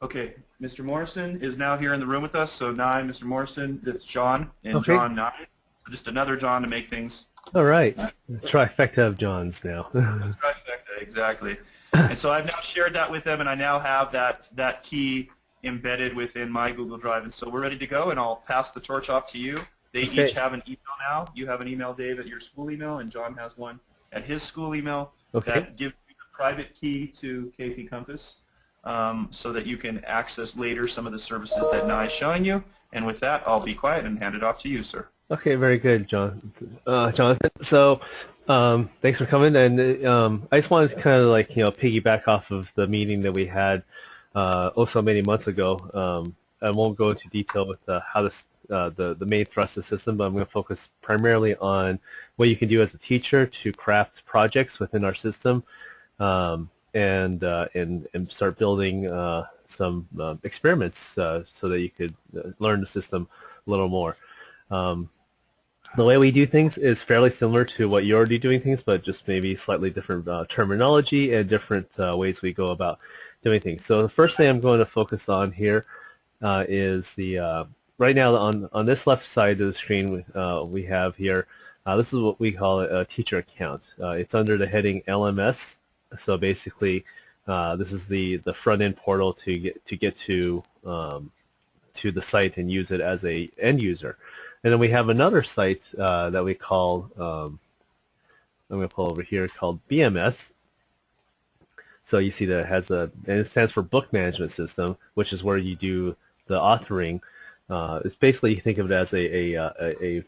Okay, Mr. Morrison is now here in the room with us. So Nye, Mr. Morrison, it's John, and Okay. John Nye. Just another John to make things All right. Trifecta of Johns now. trifecta, exactly. And so I've now shared that with them, and I now have that key embedded within my Google Drive. And so we're ready to go, and I'll pass the torch off to you. They Okay. each have an email now. You have an email, Dave, at your school email, and John has one at his school email Okay. that gives you the private key to KP Compass so that you can access later some of the services that Nye is showing you. And with that, I'll be quiet and hand it off to you, sir. Okay, very good, Jonathan. So, thanks for coming. And I just wanted to kind of like piggyback off of the meeting that we had so many months ago. I won't go into detail with how this the main thrust of the system, but I'm going to focus primarily on what you can do as a teacher to craft projects within our system, and start building some experiments so that you could learn the system a little more. The way we do things is fairly similar to what you're already doing things, but just maybe slightly different terminology and different ways we go about doing things. So the first thing I'm going to focus on here is the right now on this left side of the screen we have here. This is what we call a teacher account. It's under the heading LMS. So basically, this is the front end portal to get to the site and use it as a end user. And then we have another site that we call, I'm going to pull over here, called BMS. So you see that it has and it stands for Book Management System, which is where you do the authoring. It's basically, you think of it as a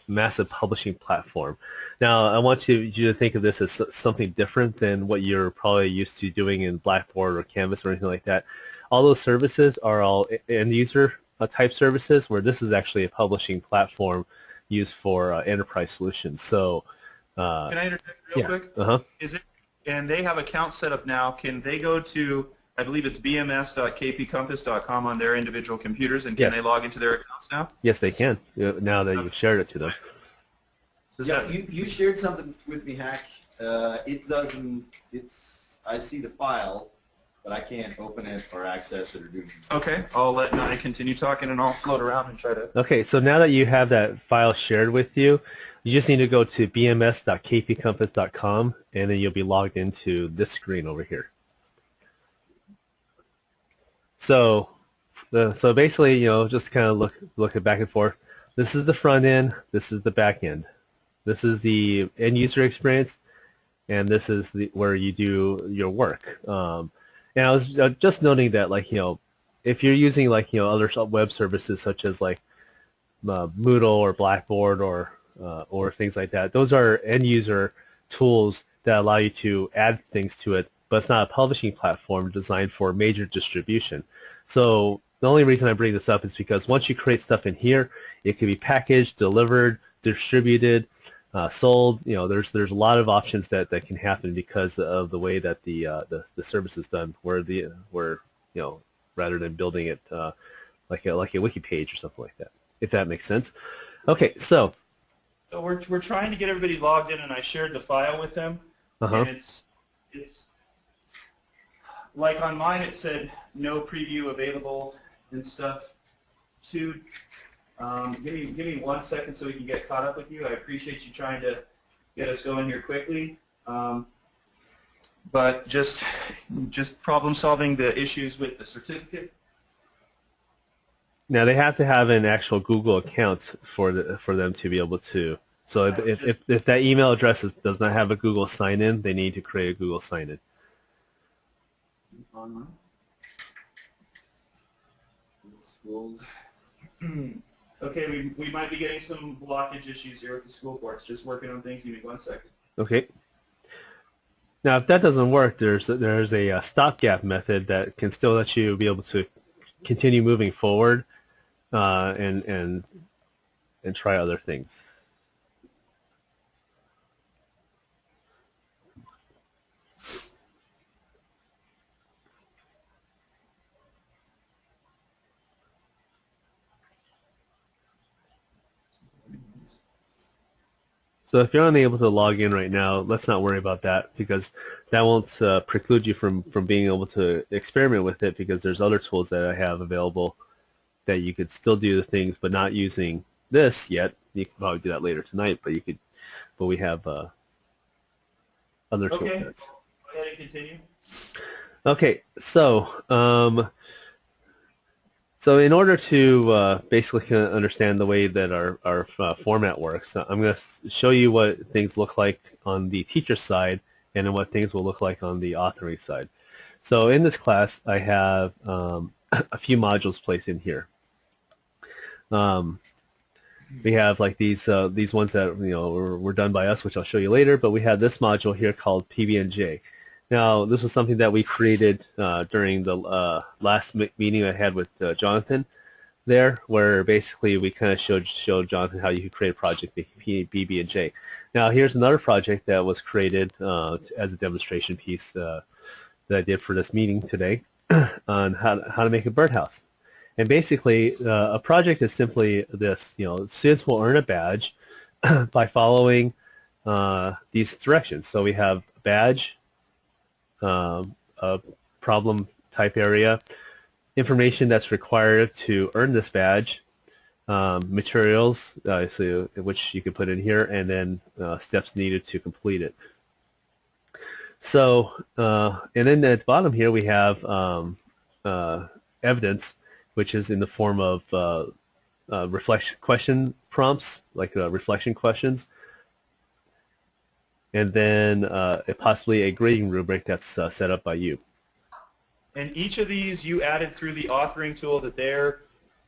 massive publishing platform. Now, I want you to think of this as something different than what you're probably used to doing in Blackboard or Canvas or anything like that. All those services are all end user type services, where this is actually a publishing platform used for enterprise solutions. So, can I interject real quick? Is it? And they have accounts set up now. Can they go to, I believe it's bms.kpcompass.com on their individual computers, and can they log into their accounts now? Yes, they can, now that you've shared it to them. Yeah, you shared something with me, Hack. It doesn't, I see the file, but I can't open it or access it or do anything. Okay, I'll let Nye continue talking, and I'll float around and try to... Okay, so now that you have that file shared with you, you just need to go to bms.kpcompass.com, and then you'll be logged into this screen over here. So basically, just kind of look at back and forth. This is the front end. This is the back end. This is the end user experience, and this is where you do your work. And I was just noting that, if you're using other web services such as Moodle or Blackboard or things like that, those are end user tools that allow you to add things to it, but it's not a publishing platform designed for major distribution. So the only reason I bring this up is because once you create stuff in here, it can be packaged, delivered, distributed, sold. There's a lot of options that can happen because of the way that the service is done, where rather than building it like a wiki page or something like that, if that makes sense. Okay, so we're trying to get everybody logged in, and I shared the file with them, and it's like on mine it said no preview available and stuff. Give me 1 second so we can get caught up with you. I appreciate you trying to get us going here quickly, but just problem solving the issues with the certificate. Now they have to have an actual Google account for them to be able to. So if that email address does not have a Google sign-in, they need to create a Google sign-in. Online. Schools. Okay, we might be getting some blockage issues here with the school boards. Just working on things. Give me 1 second. Okay. Now, if that doesn't work, there's a stopgap method that can still let you be able to continue moving forward and try other things. So if you're unable to log in right now, let's not worry about that, because that won't preclude you from being able to experiment with it, because there's other tools that I have available that you could still do the things, but not using this yet. You can probably do that later tonight, but you could. But we have other tool sets. Go ahead and continue. Okay, so so in order to basically kind of understand the way that our format works, I'm going to show you what things look like on the teacher side and then what things will look like on the authoring side. So in this class, I have a few modules placed in here. We have like these ones that were done by us, which I'll show you later, but we have this module here called PB&J. Now, this was something that we created during the last meeting I had with Jonathan there, where basically we kind of showed Jonathan how you could create a project with BB&J. Now, here's another project that was created as a demonstration piece that I did for this meeting today on how to make a birdhouse. And basically, a project is simply this. Students will earn a badge by following these directions. So we have a badge, a problem type area, information that's required to earn this badge, materials, which you can put in here, and then steps needed to complete it. So, and then at the bottom here we have evidence, which is in the form of reflection question prompts, like reflection questions, and then possibly a grading rubric that's set up by you. And each of these you added through the authoring tool that they're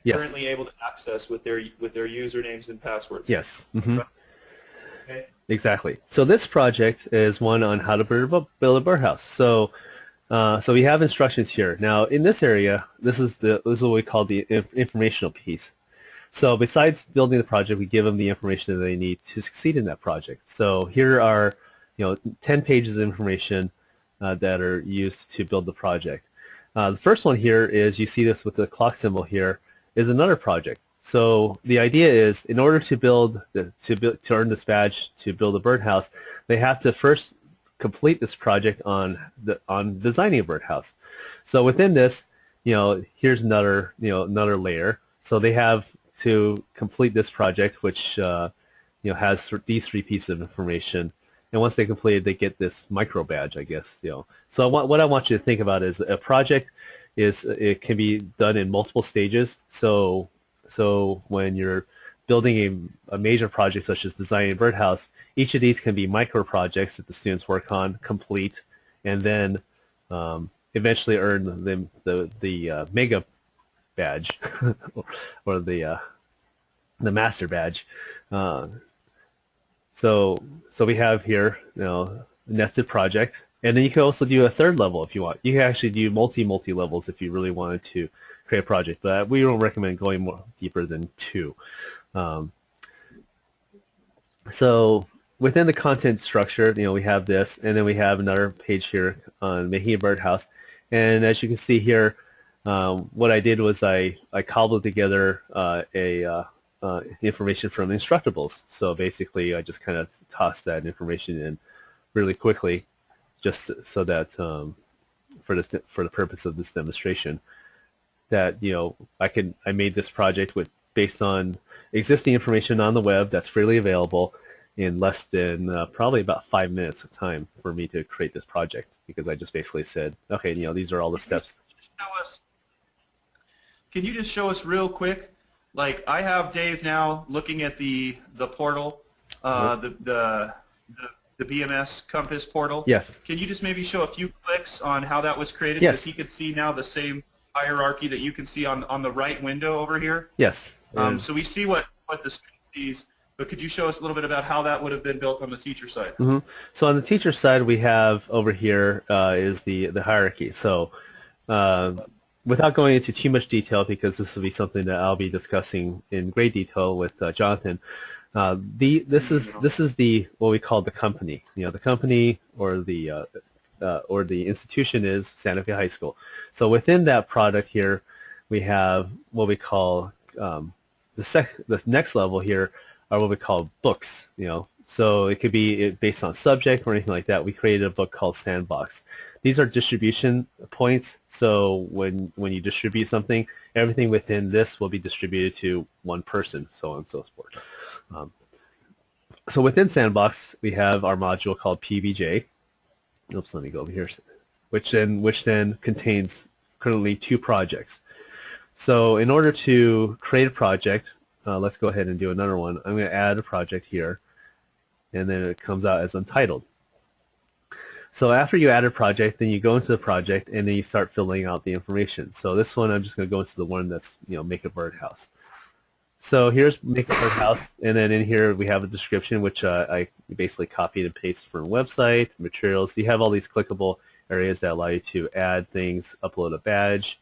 currently able to access with their usernames and passwords. Yes. Mm-hmm. Okay. Exactly. So this project is one on how to build a birdhouse. So we have instructions here. Now in this area, this is what we call the informational piece. So besides building the project, we give them the information that they need to succeed in that project. So here are 10 pages of information that are used to build the project. The first one here is, you see this with the clock symbol here, is another project. So the idea is, in order to earn this badge to build a birdhouse, they have to first complete this project on designing a birdhouse. So within this, here's another layer. So they have to complete this project, which has these 3 pieces of information. And once they complete it, they get this micro badge, I guess. So what I want you to think about is a project it can be done in multiple stages. So when you're building a major project such as designing a birdhouse, each of these can be micro projects that the students work on, complete, and then eventually earn the mega badge or the master badge. So we have here nested project, and then you can also do a third level if you want. You can actually do multi levels if you really wanted to create a project, but we don't recommend going more deeper than 2. So within the content structure, we have this, and then we have another page here on making a birdhouse. And as you can see here, what I did was I cobbled together information from Instructables. So basically, I just kind of tossed that information in really quickly, just so that for the purpose of this demonstration, that I made this project based on existing information on the web that's freely available in less than probably about 5 minutes of time for me to create this project, because I just basically said, okay, these are all the steps. Can you just show us real quick? Like, I have Dave now looking at the portal, the BMS Compass portal. Yes. Can you just maybe show a few clicks on how that was created? Yes. Because he could see now the same hierarchy that you can see on the right window over here. Yes. So we see what the student sees, but could you show us a little bit about how that would have been built on the teacher side? Mm-hmm. So on the teacher side, we have over here is the hierarchy. So without going into too much detail, because this will be something that I'll be discussing in great detail with Jonathan, this is the what we call the company. The company or the institution is Santa Fe High School. So within that product here, we have what we call the next level here are what we call books. So it could be based on subject or anything like that. We created a book called Sandbox. These are distribution points. So when you distribute something, everything within this will be distributed to one person, so on and so forth. So within Sandbox, we have our module called PBJ. Oops, let me go over here. Which then contains currently 2 projects. So in order to create a project, let's go ahead and do another one. I'm going to add a project here, and then it comes out as Untitled. So after you add a project, then you go into the project, and then you start filling out the information. So this one, I'm just going to go into the one that's, make a birdhouse. So here's make a birdhouse, and then in here we have a description, which I basically copied and pasted from a website, materials. You have all these clickable areas that allow you to add things, upload a badge,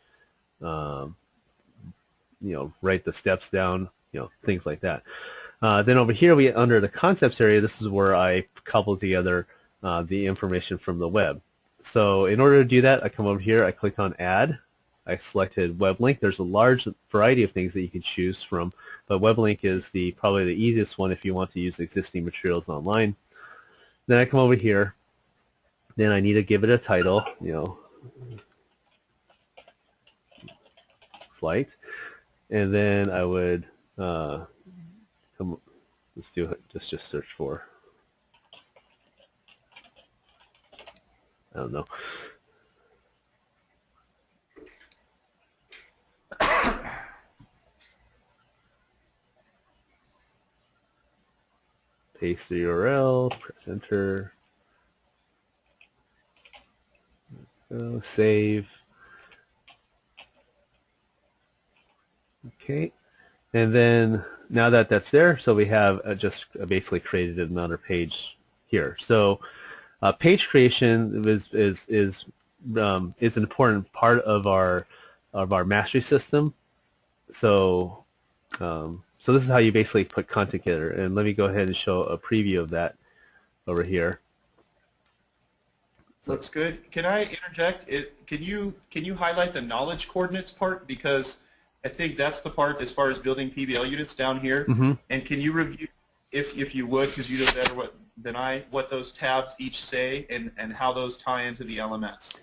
write the steps down, things like that. Then over here, under the concepts area, this is where I cobbled together the information from the web. So in order to do that, I come over here, I click on Add. I selected Web Link. There's a large variety of things that you can choose from, but Web Link is probably the easiest one if you want to use existing materials online. Then I come over here. Then I need to give it a title, flight, and then I would let's do it. Just search for, I don't know. Paste the URL, press enter, save. Okay, and then now that that's there, so we have just basically created another page here. So page creation is an important part of our mastery system. So so this is how you basically put content together, and let me go ahead and show a preview of that over here. Looks good. Can I interject? Can you highlight the knowledge coordinates part, because I think that's the part as far as building PBL units down here. Mm-hmm. And can you review, if you would, because you know better than I, what those tabs each say and how those tie into the LMS?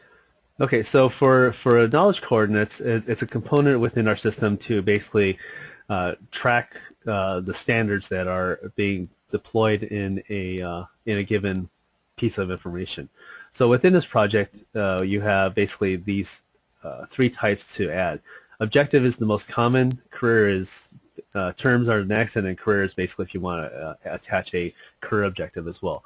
Okay, so for knowledge coordinates, it's a component within our system to basically track the standards that are being deployed in a given piece of information. So within this project, you have basically these 3 types to add. Objective is the most common. Career is terms are next, and then career is basically if you want to attach a career objective as well.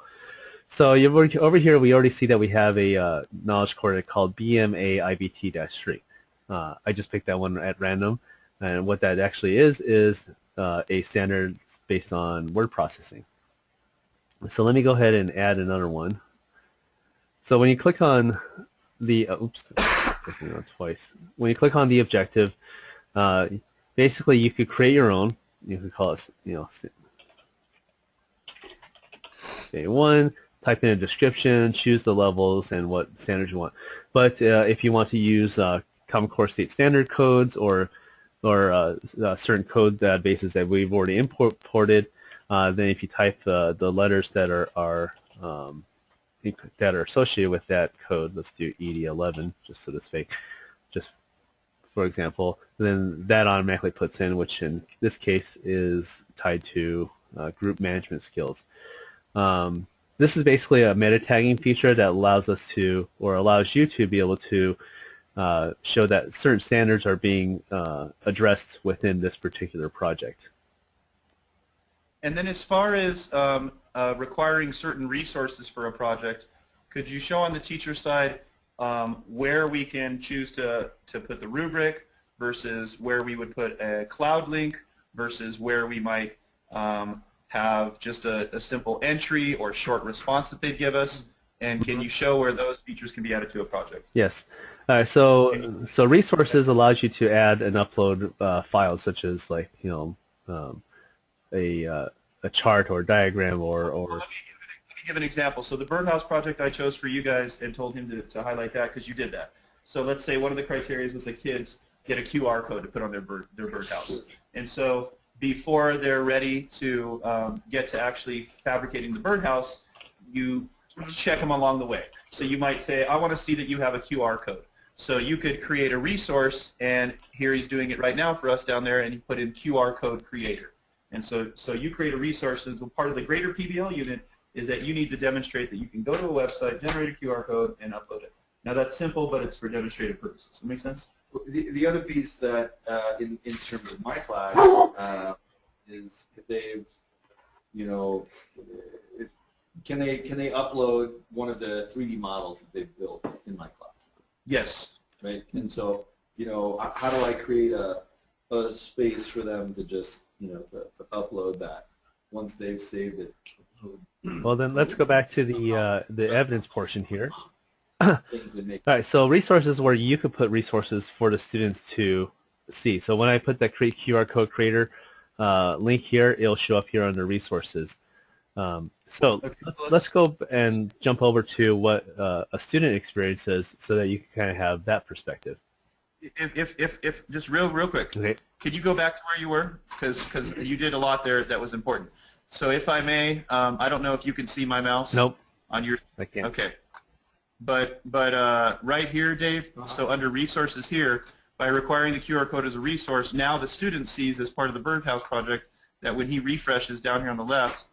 So over here, we already see that we have a knowledge coordinate called BMA IBT-3. I just picked that one at random, and what that actually is a standard based on word processing. So let me go ahead and add another one. So when you click on the clicking on twice. When you click on the objective, basically you could create your own. You could call it, say 1. Type in a description, choose the levels and what standards you want. But if you want to use Common Core State Standard codes or certain code bases that we've already imported, then if you type the letters that are associated with that code, let's do ED11 just so this fake, just for example, then that automatically puts in, which in this case is tied to group management skills. This is basically a meta tagging feature that allows us to, or allows you to be able to show that certain standards are being addressed within this particular project. And then as far as requiring certain resources for a project, could you show on the teacher side where we can choose to put the rubric versus where we would put a cloud link versus where we might have just a simple entry or short response that they'd give us? And can you show where those features can be added to a project? Yes. So resources allows you to add and upload files such as like a chart or diagram or. Well, let me give an example. So the birdhouse project I chose for you guys and told him to highlight that because you did that. So let's say one of the criteria is that the kids get a QR code to put on their birdhouse. And so before they're ready to get to actually fabricating the birdhouse, you check them along the way. So you might say, I want to see that you have a QR code. So you could create a resource, and here he's doing it right now for us down there, and you put in QR code creator. And so you create a resource, and part of the greater PBL unit is that you need to demonstrate that you can go to a website, generate a QR code, and upload it. Now that's simple, but it's for demonstrative purposes. Does that make sense? The other piece that, in terms of my class, is if they've, can they upload one of the 3D models that they've built in my class? Yes. Right. And so, how do I create a space for them to just, to upload that once they've saved it? Well, then let's go back to the evidence portion here. All right, so resources where you could put resources for the students to see. So when I put that create QR code creator link here, it'll show up here under resources. Let's go and jump over to what a student experience is so that you can kind of have that perspective. If just real quick, okay. Could you go back to where you were? Because you did a lot there that was important. So if I may, I don't know if you can see my mouse. Nope. On your. I can't. Okay. But right here, Dave, so under resources here, by requiring the QR code as a resource, now the student sees as part of the birdhouse project that when he refreshes down here on the left,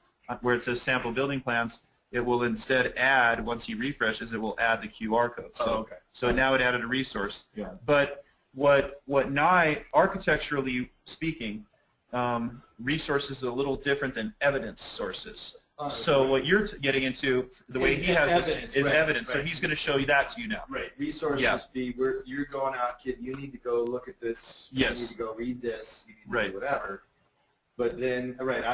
where it says sample building plans, it will instead add, once he refreshes, it will add the QR code. So, so now it added a resource. Yeah. But what NI, architecturally speaking, resources are a little different than evidence sources. So what you're getting into, the way he has this, is evidence. So he's going to show you that to you now. Right. Resources be, you're going out, kid, you need to go look at this. Yes. You need to go read this. You need to do whatever. But then, you're right.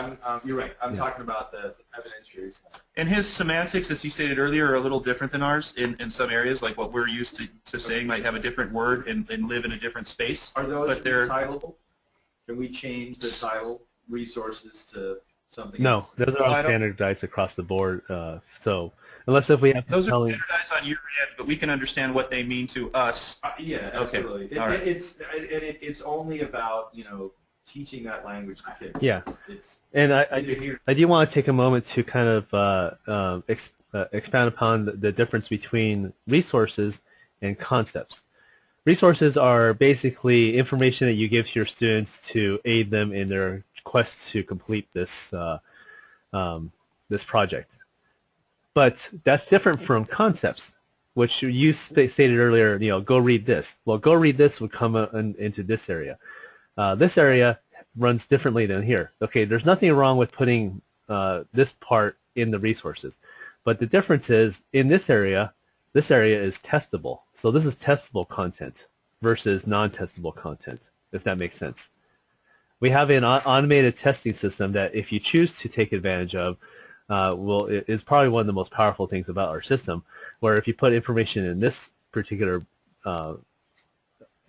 I'm talking about the evidentiary side. And his semantics, as he stated earlier, are a little different than ours in some areas. Like what we're used to saying might have a different word and live in a different space. Are those but they're retitleable? Can we change the title resources to something else? No, those are all standardized across the board. So unless if we have those are standardized on your end, but we can understand what they mean to us. Yeah, absolutely. Okay. All right. It's only about teaching that language to kids. Yeah, and I do want to take a moment to kind of expound upon the difference between resources and concepts. Resources are basically information that you give to your students to aid them in their quest to complete this this project. But that's different from concepts, which you stated earlier. Go read this. Well, go read this would come into this area. This area runs differently than here. Okay, there's nothing wrong with putting this part in the resources, but the difference is in this area is testable. So this is testable content versus non-testable content, if that makes sense. We have an automated testing system that if you choose to take advantage of, is probably one of the most powerful things about our system, where if you put information in this particular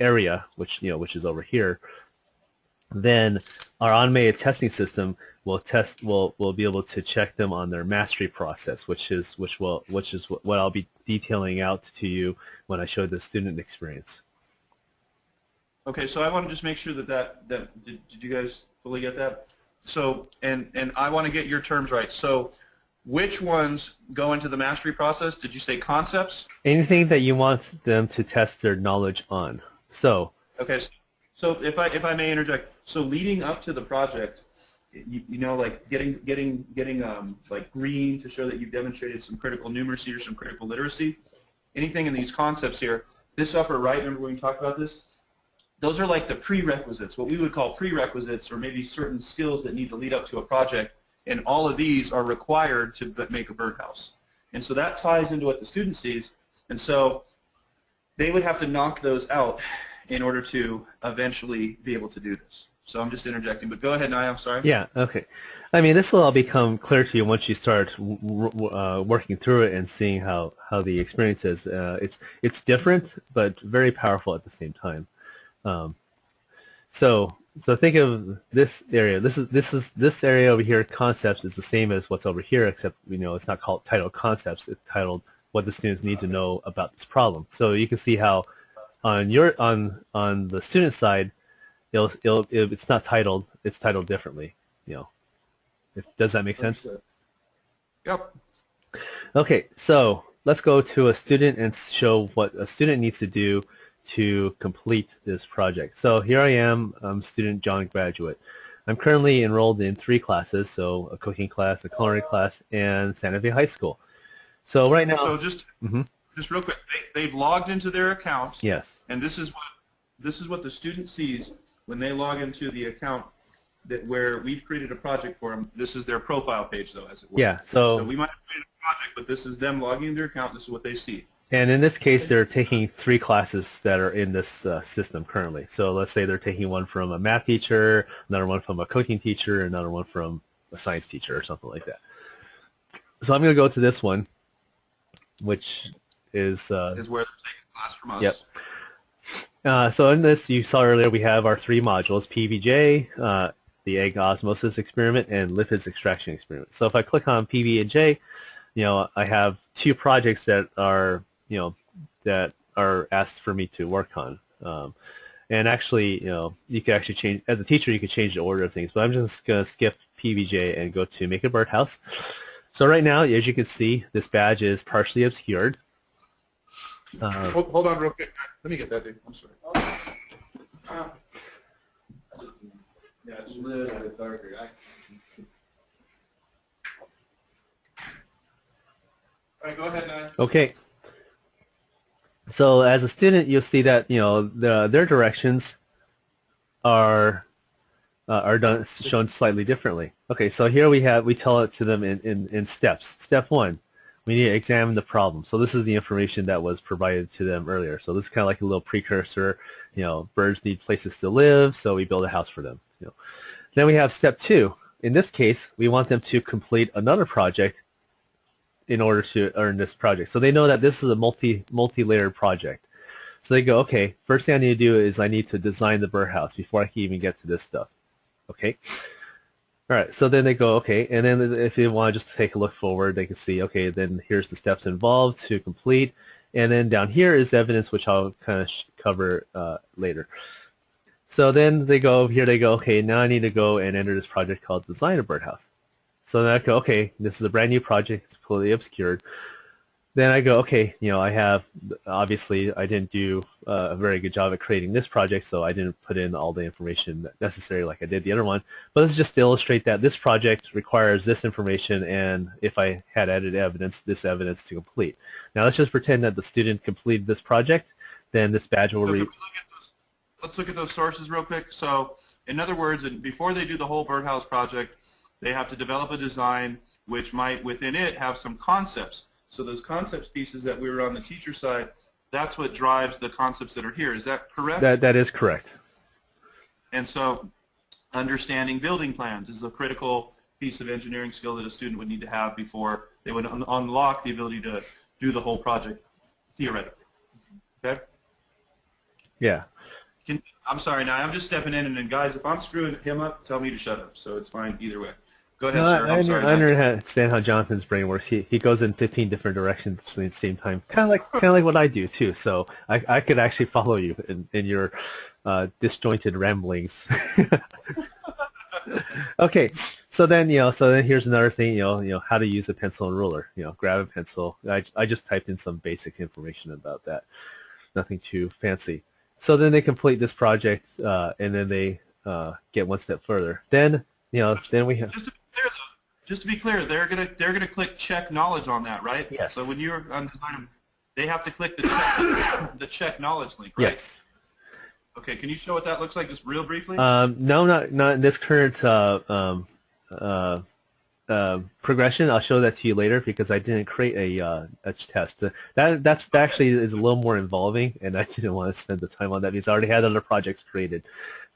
area, which is over here, then our automated testing system will be able to check them on their mastery process, which is what I'll be detailing out to you when I show the student experience. Okay, so I want to just make sure that did you guys fully get that? So and I want to get your terms right. So which ones go into the mastery process? Did you say concepts? Anything that you want them to test their knowledge on. So okay, so if I may interject, so leading up to the project, like getting like green to show that you've demonstrated some critical numeracy or some critical literacy. Anything in these concepts here, this upper right, remember when we talked about this? Those are like the prerequisites, what we would call prerequisites, or maybe certain skills that need to lead up to a project, and all of these are required to make a birdhouse. And so that ties into what the student sees, and so they would have to knock those out in order to eventually be able to do this. So I'm just interjecting, but go ahead, Naya, I'm sorry. Yeah, okay. I mean, this will all become clear to you once you start working through it and seeing how the experience is. It's different, but very powerful at the same time. So think of this area. This area over here, concepts, is the same as what's over here, except it's not called titled concepts. It's titled what the students need to know about this problem. So you can see how on the student side, it's not titled. It's titled differently. Does that make sense? Yep. Okay, so let's go to a student and show what a student needs to do to complete this project. So here I am, I'm student John Graduate. I'm currently enrolled in 3 classes, so a cooking class, a culinary class, and Santa Fe High School. So right now, So just real quick, they've logged into their account. Yes. And this is what the student sees when they log into the account where we've created a project for them. This is their profile page, though, as it were. Yeah. So we might have created a project, but this is them logging into their account. This is what they see. And in this case, they're taking 3 classes that are in this system currently. So let's say they're taking one from a math teacher, another one from a cooking teacher, another one from a science teacher or something like that. So I'm going to go to this one, which is where they're taking class from us. Yep. So in this, you saw earlier, we have our 3 modules, PBJ, the egg osmosis experiment, and lipids extraction experiment. So if I click on PB&J, I have 2 projects that are, that are asked for me to work on. And actually, you can actually change, as a teacher, you can change the order of things, but I'm just going to skip PBJ and go to make a birdhouse. So right now, as you can see, this badge is partially obscured. Hold on real quick. Let me get that, Dave. I'm sorry. Yeah, it's a little bit darker. All right, go ahead, Nye. Okay. So as a student, you'll see that their directions are shown slightly differently. Okay, so here we tell it to them in steps. Step 1, we need to examine the problem. So this is the information that was provided to them earlier. So this is kind of like a little precursor. Birds need places to live, so we build a house for them. Then we have step 2. In this case, we want them to complete another project in order to earn this project. So they know that this is a multi-layered project. So they go, okay, first thing I need to do is I need to design the birdhouse before I can even get to this stuff. Okay. All right. So then they go, okay, and then if they want to just take a look forward, they can see, okay, then here's the steps involved to complete, and then down here is evidence, which I'll kind of cover later. So then they go, here they go, okay, now I need to go and enter this project called Design a Birdhouse. So then I go, okay, this is a brand new project, it's completely obscured. Then I go, okay, I have, obviously I didn't do a very good job at creating this project, so I didn't put in all the information necessary like I did the other one. But it's just to illustrate that this project requires this information, and if I had added evidence, this evidence to complete. Now let's just pretend that the student completed this project, then this badge will read. Let's look at those sources real quick. So in other words, before they do the whole birdhouse project, they have to develop a design which might within it have some concepts. So those concepts pieces that we were on the teacher side, that's what drives the concepts that are here. Is that correct? That is correct. And so understanding building plans is a critical piece of engineering skill that a student would need to have before they would unlock the ability to do the whole project theoretically. Okay? Yeah. I'm sorry, now I'm just stepping in, and then guys, if I'm screwing him up, tell me to shut up. So it's fine either way. Go ahead, sir. I'm sorry. I understand how Jonathan's brain works. He goes in 15 different directions at the same time, kind of like what I do too. So I could actually follow you in your disjointed ramblings. Okay, so then here's another thing. How to use a pencil and ruler. Grab a pencil. I just typed in some basic information about that. Nothing too fancy. So then they complete this project, and then they get one step further. Then then we have. Just to be clear, they're gonna click check knowledge on that, right? Yes. So when you're on design, they have to click the check knowledge link, right? Yes. Okay. Can you show what that looks like, just real briefly? No, not in this current progression. I'll show that to you later because I didn't create a test. That's actually is a little more involving, and I didn't want to spend the time on that because I already had other projects created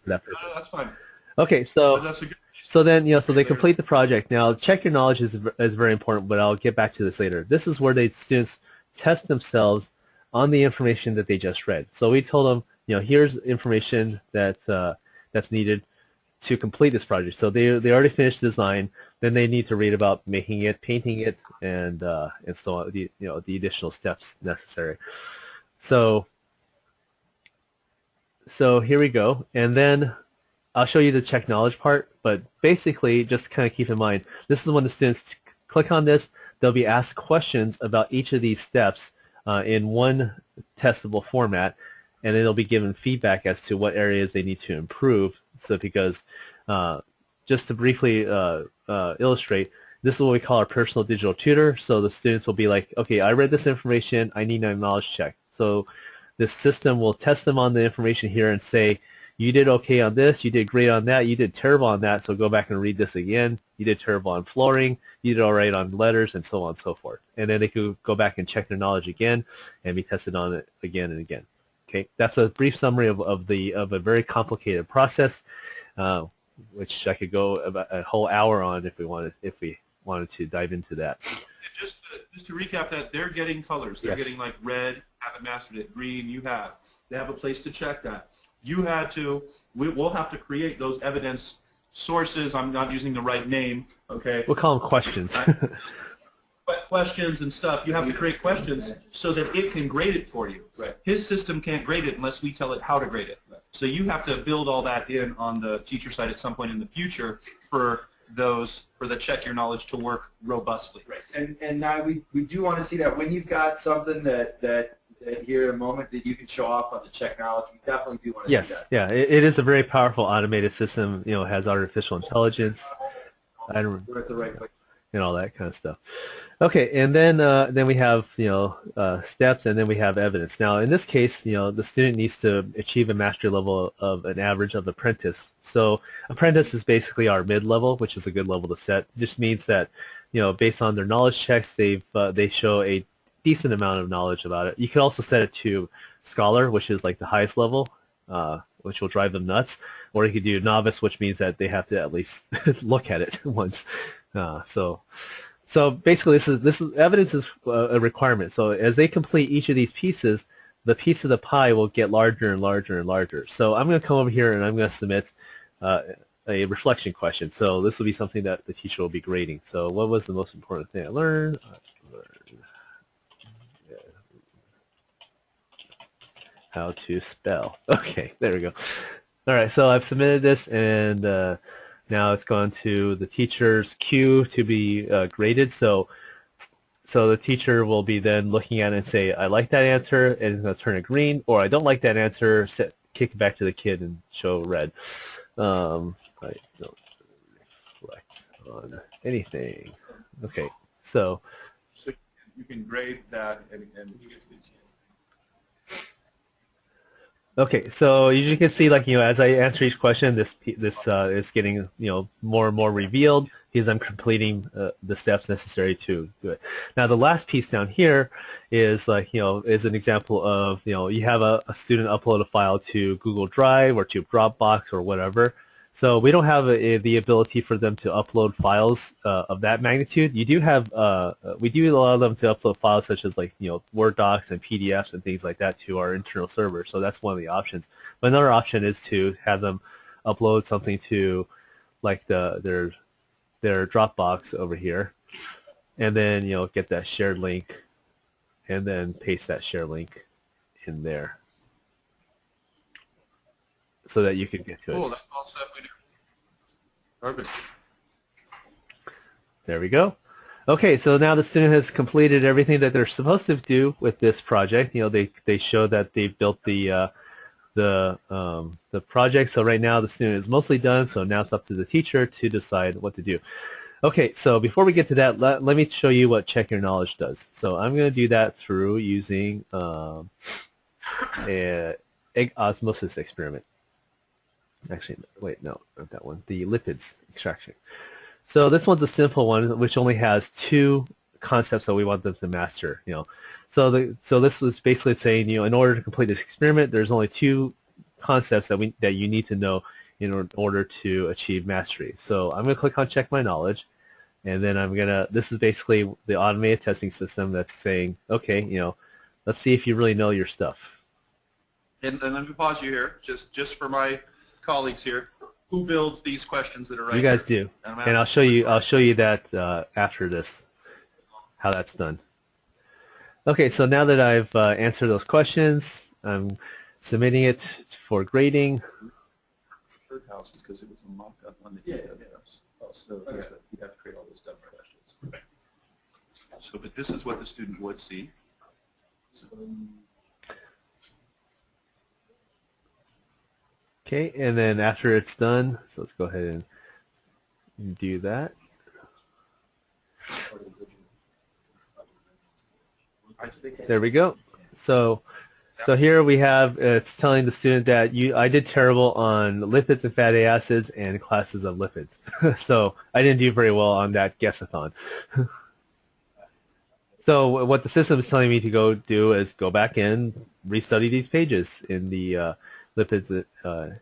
for that purpose. No, that's fine. Okay, so That's a good. so then so they complete the project. Now check your knowledge is very important, but I'll get back to this later. This is where the students test themselves on the information that they just read. So we told them, here's information that's needed to complete this project. So they already finished design. Then they need to read about making it, painting it, and so on, the additional steps necessary. So so here we go. And then I'll show you the check knowledge part, but basically just kind of keep in mind, this is when the students click on this, they'll be asked questions about each of these steps in one testable format, and then they'll be given feedback as to what areas they need to improve. So because just to briefly illustrate, this is what we call our personal digital tutor. So the students will be like, okay, I read this information, I need a knowledge check. So this system will test them on the information here and say, you did okay on this, you did great on that, you did terrible on that, so go back and read this again. You did terrible on flooring, you did all right on letters, and so on and so forth. And then they could go back and check their knowledge again and be tested on it again and again. Okay, that's a brief summary of a very complicated process, which I could go about a whole hour on if we wanted to dive into that. Just to recap that, they're getting colors. They're Yes. getting like red, haven't mastered it, green, you have. They have a place to check that. You had to, we'll have to create those evidence sources. I'm not using the right name, okay? We'll call them questions. Questions and stuff. You have to create questions so that it can grade it for you. Right. His system can't grade it unless we tell it how to grade it. Right. So you have to build all that in on the teacher side at some point in the future for the check your knowledge to work robustly. Right. And now we do want to see that when you've got something that here in a moment that you can show off on the check knowledge, we definitely do want to see Yes, that. yeah, it is a very powerful automated system. You know, it has artificial intelligence. We're at the right place. And all that kind of stuff. Okay, and then we have steps, and then we have evidence. Now, in this case, the student needs to achieve a mastery level of an average of apprentice. So apprentice is basically our mid-level, which is a good level to set. It just means that based on their knowledge checks, they show a decent amount of knowledge about it. You can also set it to scholar, which is like the highest level, which will drive them nuts, or you could do novice, which means that they have to at least look at it once. So basically, this is evidence is a requirement. So as they complete each of these pieces, the piece of the pie will get larger and larger and larger. So I'm going to come over here and I'm going to submit a reflection question. So this will be something that the teacher will be grading. So what was the most important thing I learned? How to spell. Okay, there we go. All right, so I've submitted this, and now it's gone to the teacher's queue to be graded. So the teacher will be then looking at it and say, I like that answer, and it's going to turn it green, or I don't like that answer, kick it back to the kid and show red. I don't reflect on anything. Okay, so you can grade that and okay, so you can see, like, as I answer each question, this is getting, more and more revealed because I'm completing the steps necessary to do it. Now, the last piece down here is like, is an example of, you have a student upload a file to Google Drive or to Dropbox or whatever. So we don't have the ability for them to upload files of that magnitude. You do have, we do allow them to upload files such as like, Word docs and PDFs and things like that to our internal server. So that's one of the options. But another option is to have them upload something to like their Dropbox over here, and then get that shared link, and then paste that share link in there, so that you can get to it. cool, that's all stuff we do. Perfect. There we go. Okay, so now the student has completed everything that they're supposed to do with this project. They show that they built the project. So right now the student is mostly done. So now it's up to the teacher to decide what to do. Okay, so before we get to that, let me show you what Check Your Knowledge does. So I'm going to do that through using an egg osmosis experiment. Actually, wait, no, not that one. The lipids extraction. So this one's a simple one, which only has two concepts that we want them to master. So this was basically saying, in order to complete this experiment, there's only two concepts that you need to know in order to achieve mastery. So I'm going to click on Check My Knowledge, and then this is basically the automated testing system that's saying, okay, let's see if you really know your stuff. And let me pause you here, just for my colleagues here. Who builds these questions that are right You guys here? do, and I'll show you that after this, how that's done. Okay, so now that I've answered those questions, I'm submitting it for grading. Birdhouses because it was a mock-up on the Yeah. BMS. So you have to create all those dumb questions. Right. So, but this is what the student would see. So, Okay, and then after it's done, so let's go ahead and do that. I think There we go. So here we have, it's telling the student that I did terrible on lipids and fatty acids and classes of lipids. So I didn't do very well on that guess-a-thon. So what the system is telling me to go do is go back in, restudy these pages in the lipids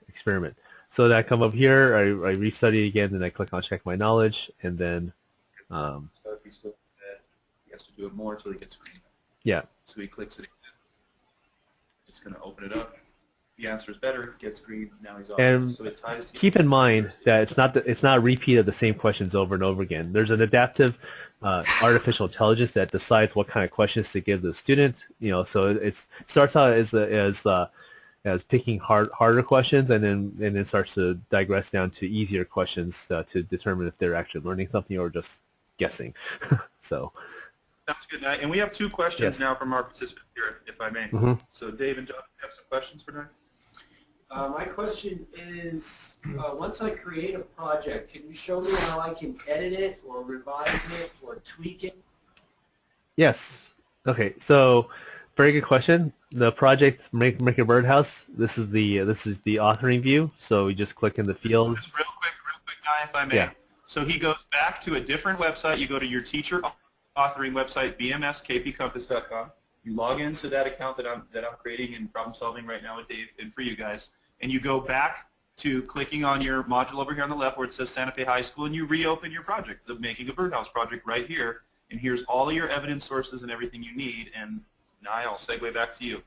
experiment. So that I come up here, I restudy again, then I click on check my knowledge, and then So if he's still dead, he has to do it more until he gets green. yeah. So he clicks it again. It's going to open it up. The answer is better. Gets green. Now he's off. And so it ties together. Keep in mind that it's not a repeat of the same questions over and over again. There's an adaptive artificial intelligence that decides what kind of questions to give the student. So it starts out as picking harder questions, and then starts to digress down to easier questions to determine if they're actually learning something or just guessing. So. Sounds good. And we have two questions now from our participants here, if I may. Mm-hmm. So Dave and John, do you have some questions for John? My question is, once I create a project, can you show me how I can edit it or revise it or tweak it? Yes. Okay. So, very good question. The project Make a Birdhouse. This is the authoring view. So we just click in the field. Just real quick, Guy, if I may. Yeah. So he goes back to a different website. You go to your teacher authoring website, bmskpcompass.com. You log into that account that I'm creating and problem solving right now with Dave and for you guys, and you go back to clicking on your module over here on the left where it says Santa Fe High School, and you reopen your project, the Making a Birdhouse project right here, and here's all of your evidence sources and everything you need, and now I'll segue back to you.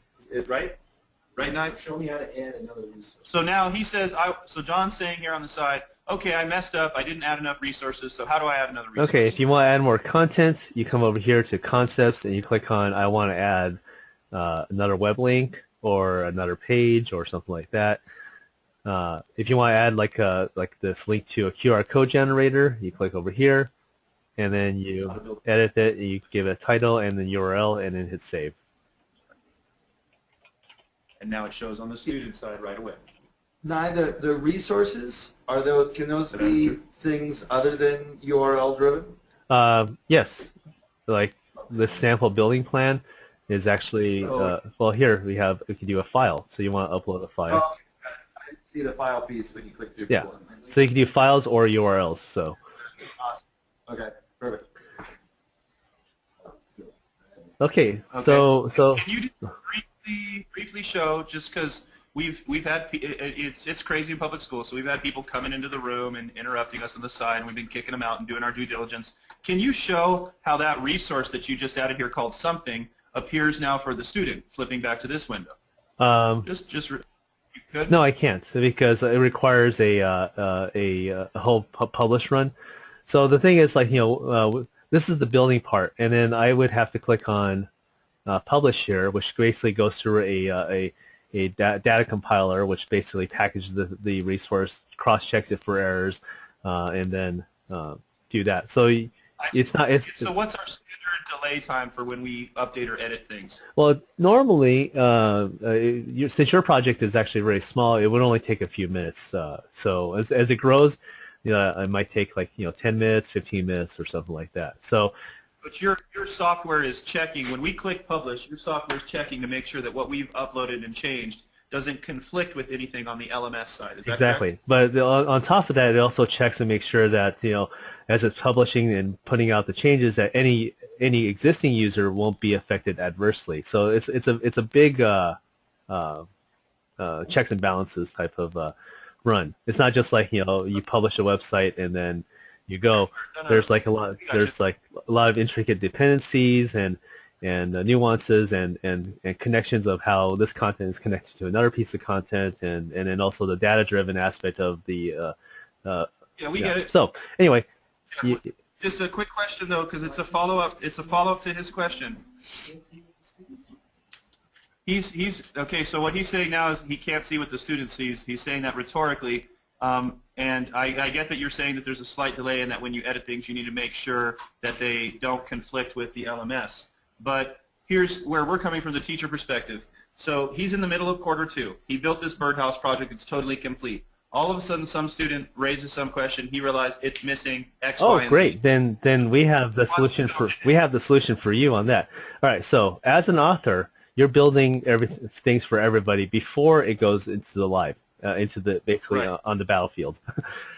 Right? Right, Nye? Show me how to add another resource. So now he says, so John's saying here on the side, okay, I messed up, I didn't add enough resources, so how do I add another resource? Okay, if you want to add more content, you come over here to concepts and you click on I want to add another web link or another page or something like that. If you want to add like this link to a QR code generator, you click over here and then you edit it, and you give it a title and then URL and then hit save. And now it shows on the student side right away. Neither the resources can those be things other than URL driven? Yes, like the sample building plan is actually well here we can do a file. So you want to upload a file. Oh, okay. I didn't see the file piece when you clicked through. Yeah. So you can do files or URLs. So. Awesome. Okay. Perfect. Okay. So. Can you briefly show, just because we've had it's crazy in public school, so we've had people coming into the room and interrupting us on the side, and we've been kicking them out and doing our due diligence. Can you show how that resource that you just added here called something appears now for the student, flipping back to this window? You could? No, I can't because it requires a whole publish run. So the thing is, this is the building part, and then I would have to click on publish here, which basically goes through a data compiler, which basically packages the resource, cross-checks it for errors, and then do that. So So what's our standard delay time for when we update or edit things? Well, normally, since your project is actually very small, it would only take a few minutes. So as it grows, it might take 10 minutes, 15 minutes, or something like that. So. But your software is checking. When we click publish, your software is checking to make sure that what we've uploaded and changed doesn't conflict with anything on the LMS side. Is that exactly? correct? But on top of that, it also checks and makes sure that as it's publishing and putting out the changes, that any existing user won't be affected adversely. So it's a big checks and balances type of run. It's not just like you publish a website and then you go. There's a lot of intricate dependencies and nuances and connections of how this content is connected to another piece of content, and then also the data-driven aspect of the. We get it. So anyway, just a quick question though, because it's a follow-up. It's a follow-up to his question. He's okay. So what he's saying now is he can't see what the student sees. He's saying that rhetorically, and I get that you're saying that there's a slight delay and that when you edit things, you need to make sure that they don't conflict with the LMS. But here's where we're coming from the teacher perspective. So he's in the middle of Q2. He built this birdhouse project. It's totally complete. All of a sudden, some student raises some question. He realized it's missing X, Y, and Z. Oh, great! Then we have the solution for you on that. All right. So as an author, you're building things for everybody before it goes into the live, basically on the battlefield.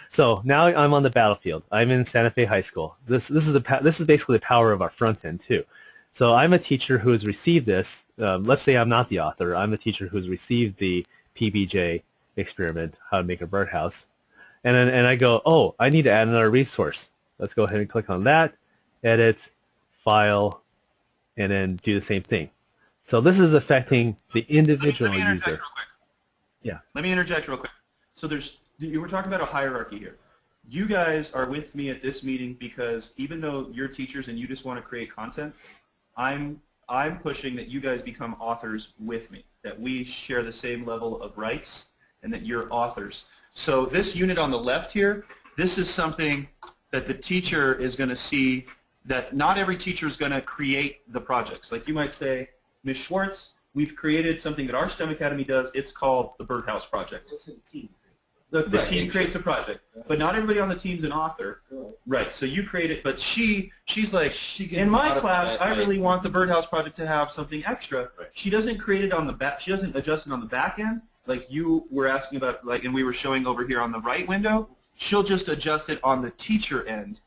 So now I'm on the battlefield. I'm in Santa Fe High School. This is basically the power of our front end too. So I'm a teacher who has received this. Let's say I'm not the author. I'm the teacher who's received the PBJ experiment, how to make a birdhouse, and I go, oh, I need to add another resource. Let's go ahead and click on that, edit, file, and then do the same thing. So this is affecting the individual let me interject user. real quick. Yeah. Let me interject real quick. So you were talking about a hierarchy here. You guys are with me at this meeting because even though you're teachers and you just want to create content, I'm pushing that you guys become authors with me, that we share the same level of rights and that you're authors. So this unit on the left here, this is something that the teacher is going to see, that not every teacher is going to create the projects. Like you might say, Ms. Schwartz, we've created something that our STEM Academy does. It's called the Birdhouse Project. What's in the team? The team creates a project, but not everybody on the team's an author. Right, so you create it, but she's like, in my class, I really want the Birdhouse Project to have something extra. Right. She doesn't create it on the back, she doesn't adjust it on the back end, like you were asking about, like, and we were showing over here on the right window. She'll just adjust it on the teacher end,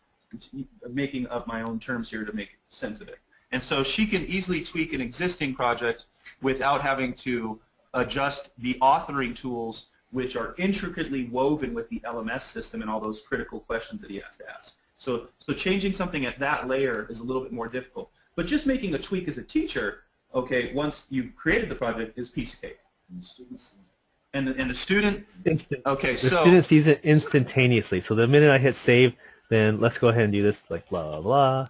making up my own terms here to make sense of it. And so she can easily tweak an existing project without having to adjust the authoring tools, which are intricately woven with the LMS system and all those critical questions that he has to ask. So changing something at that layer is a little bit more difficult. But just making a tweak as a teacher, okay, once you've created the project, is piece of cake. And the student, okay, the so student sees it instantaneously. So the minute I hit save, then let's go ahead and do this, like blah, blah, blah.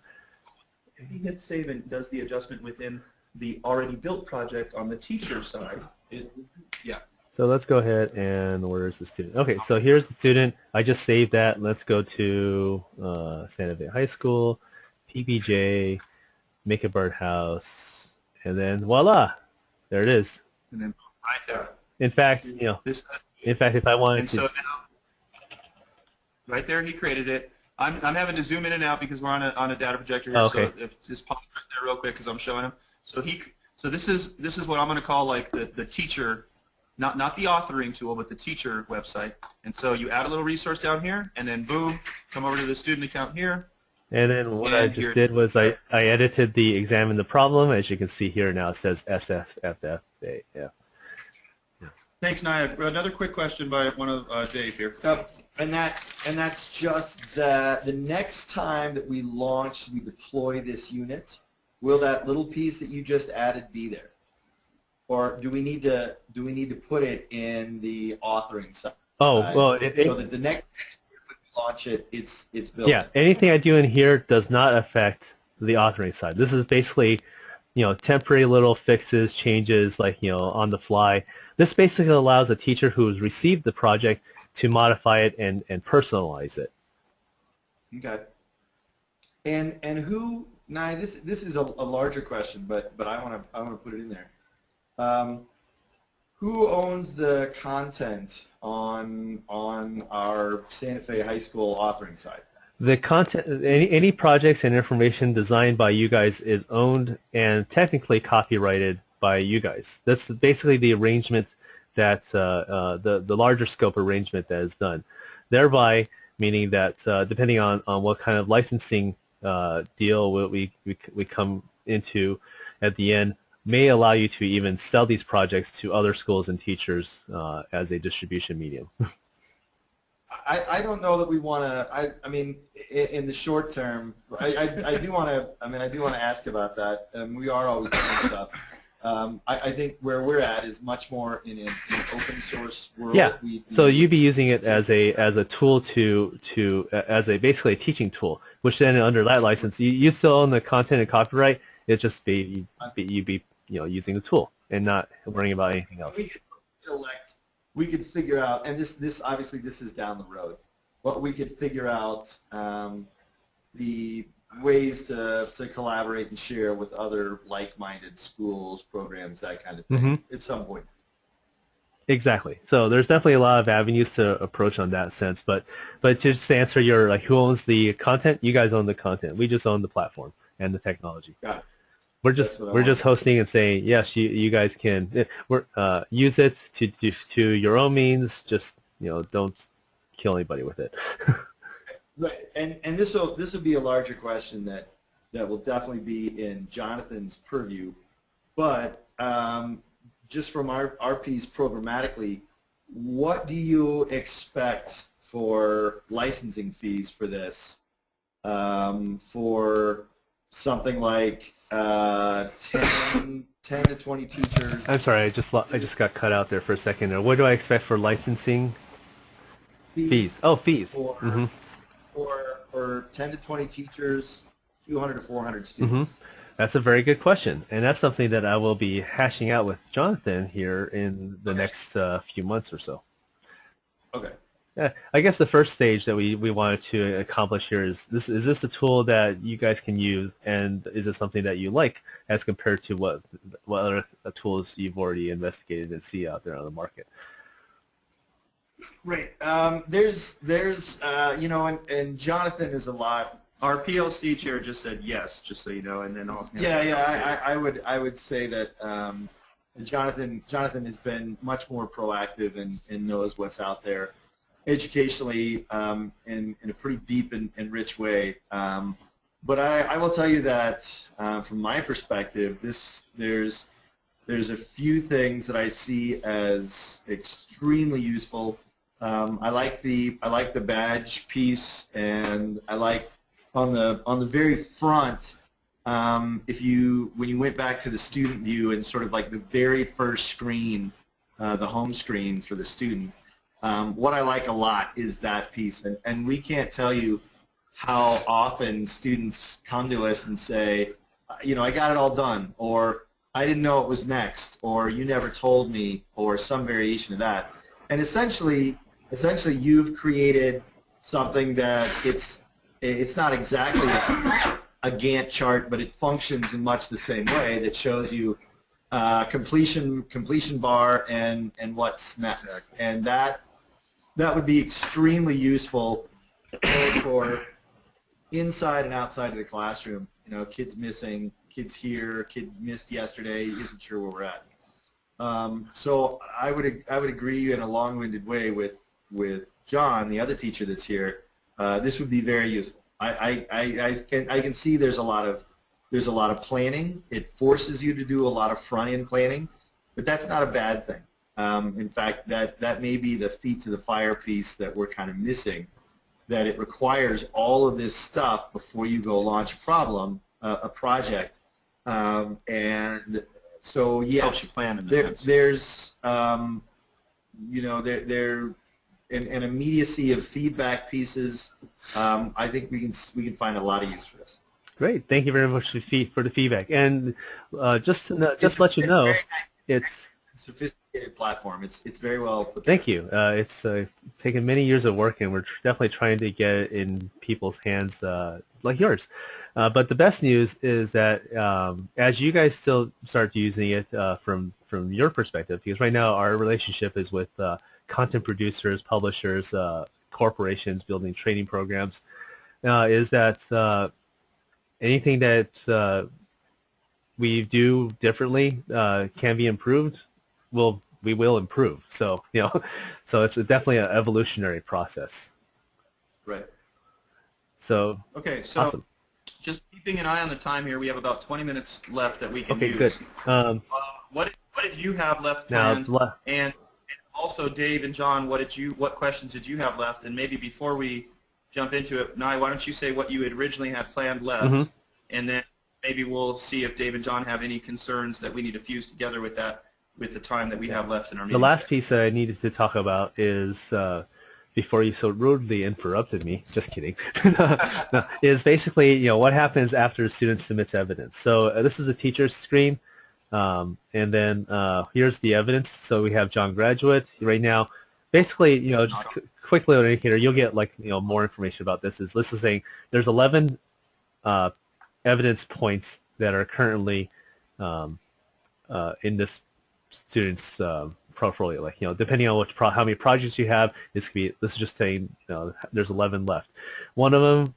if he hits save and does the adjustment within the already built project on the teacher side, yeah. So let's go ahead and where's the student? Okay, so here's the student. I just saved that. Let's go to Santa Fe High School, PBJ, make a birdhouse, and then voila, there it is. And then right there. In fact, if I wanted and to. so now, right there, he created it. I'm having to zoom in and out because we're on a data projector here. Oh, okay. So if just pop right there real quick because I'm showing him. So this is what I'm going to call like the teacher. Not the authoring tool, but the teacher website. And so you add a little resource down here, and then boom, come over to the student account here. And then what I just did was I edited the examine the problem. As you can see here now, it says SFFFA. Yeah. Thanks, Naya. Another quick question by one of Dave here. And that's just the next time that we deploy this unit, will that little piece that you just added be there? Or do we need to put it in the authoring side? Oh, well, so that the next year when we launch it, it's built. Yeah, anything I do in here does not affect the authoring side. This is basically, temporary little fixes, changes, like, on the fly. This basically allows a teacher who has received the project to modify it and personalize it. Okay. And who? Now this is a larger question, but I want to put it in there. Who owns the content on our Santa Fe High School authoring side? The content, any projects and information designed by you guys is owned and technically copyrighted by you guys. That's basically the arrangement that the larger scope arrangement that is done. Thereby, meaning that depending on what kind of licensing deal we come into at the end, may allow you to even sell these projects to other schools and teachers as a distribution medium. I don't know that we want to. I mean, in the short term, I do want to. I mean, I do want to ask about that. We are always doing stuff. I think where we're at is much more in an open source world. Yeah. So you'd be using it as a tool as basically a teaching tool, which then under that license you still own the content and copyright. It just you'd be using the tool. and not worrying about anything else. We could elect, we could figure out, and this obviously this is down the road, but we could figure out the ways to collaborate and share with other like-minded schools, programs, that kind of thing at some point. Exactly. So there's definitely a lot of avenues to approach on that sense, but just to answer your like who owns the content, you guys own the content. We just own the platform and the technology. Got it. We're just hosting and saying yes, you guys can use it to your own means. Just don't kill anybody with it. Right, and this will be a larger question that will definitely be in Jonathan's purview, but just from our piece programmatically, what do you expect for licensing fees for this? For something like 10 to 20 teachers. I'm sorry, I just got cut out there for a second. What do I expect for licensing fees? Oh, fees. For 10 to 20 teachers, 200 to 400 students. That's a very good question, and that's something that I will be hashing out with Jonathan here in the next few months or so. Okay. I guess the first stage that we wanted to accomplish here is this a tool that you guys can use, and is it something that you like as compared to what other tools you've already investigated and see out there on the market? Right. There's and Jonathan is a lot. Our PLC chair just said yes, just so you know, and then I'll. I would say that Jonathan has been much more proactive and knows what's out there educationally in a pretty deep and rich way. But I will tell you that from my perspective, there's a few things that I see as extremely useful. I like the badge piece, and I like on the very front. When you went back to the student view and sort of like the very first screen, the home screen for the student, what I like a lot is that piece, and we can't tell you how often students come to us and say, I got it all done, or I didn't know it was next, or you never told me, or some variation of that. And essentially you've created something that it's not exactly a Gantt chart, but it functions in much the same way, that shows you completion bar and what's next. Exactly. And that would be extremely useful for inside and outside of the classroom. Kids missing, kids here, kid missed yesterday, isn't sure where we're at. So I would agree in a long-winded way with John, the other teacher that's here. This would be very useful. I can see there's a lot of planning. It forces you to do a lot of front-end planning, but that's not a bad thing. In fact, that may be the feet to the fire piece that we're kind of missing. That it requires all of this stuff before you go launch a project, and so yes, helps you plan in the sense. There's an immediacy of feedback pieces. I think we can find a lot of use for this. Great, thank you very much for the feedback. And just let you know, it's a sophisticated platform. It's very well put together. Thank you. It's taken many years of work, and we're definitely trying to get it in people's hands like yours. But the best news is that as you guys still start using it from your perspective, because right now our relationship is with content producers, publishers, corporations building training programs, is that anything that we do differently can be improved. We will improve. So so it's definitely an evolutionary process. Right. So okay. So awesome. Just keeping an eye on the time here. We have about 20 minutes left that we can use. Okay, good. What did you have left planned? And also, Dave and John, what questions did you have left? And maybe before we jump into it, Nye, why don't you say what you had originally had planned left, and then maybe we'll see if Dave and John have any concerns that we need to fuse together with the time that we have left in our meeting. The last piece that I needed to talk about is, before you so rudely interrupted me, just kidding, is basically what happens after a student submits evidence. So this is the teacher's screen. And then here's the evidence. So we have John Graduate right now. Basically, just quickly on here, you'll get more information about this. This is saying there's 11 evidence points that are currently in this student's portfolio. Depending on how many projects you have, this is just saying there's 11 left. One of them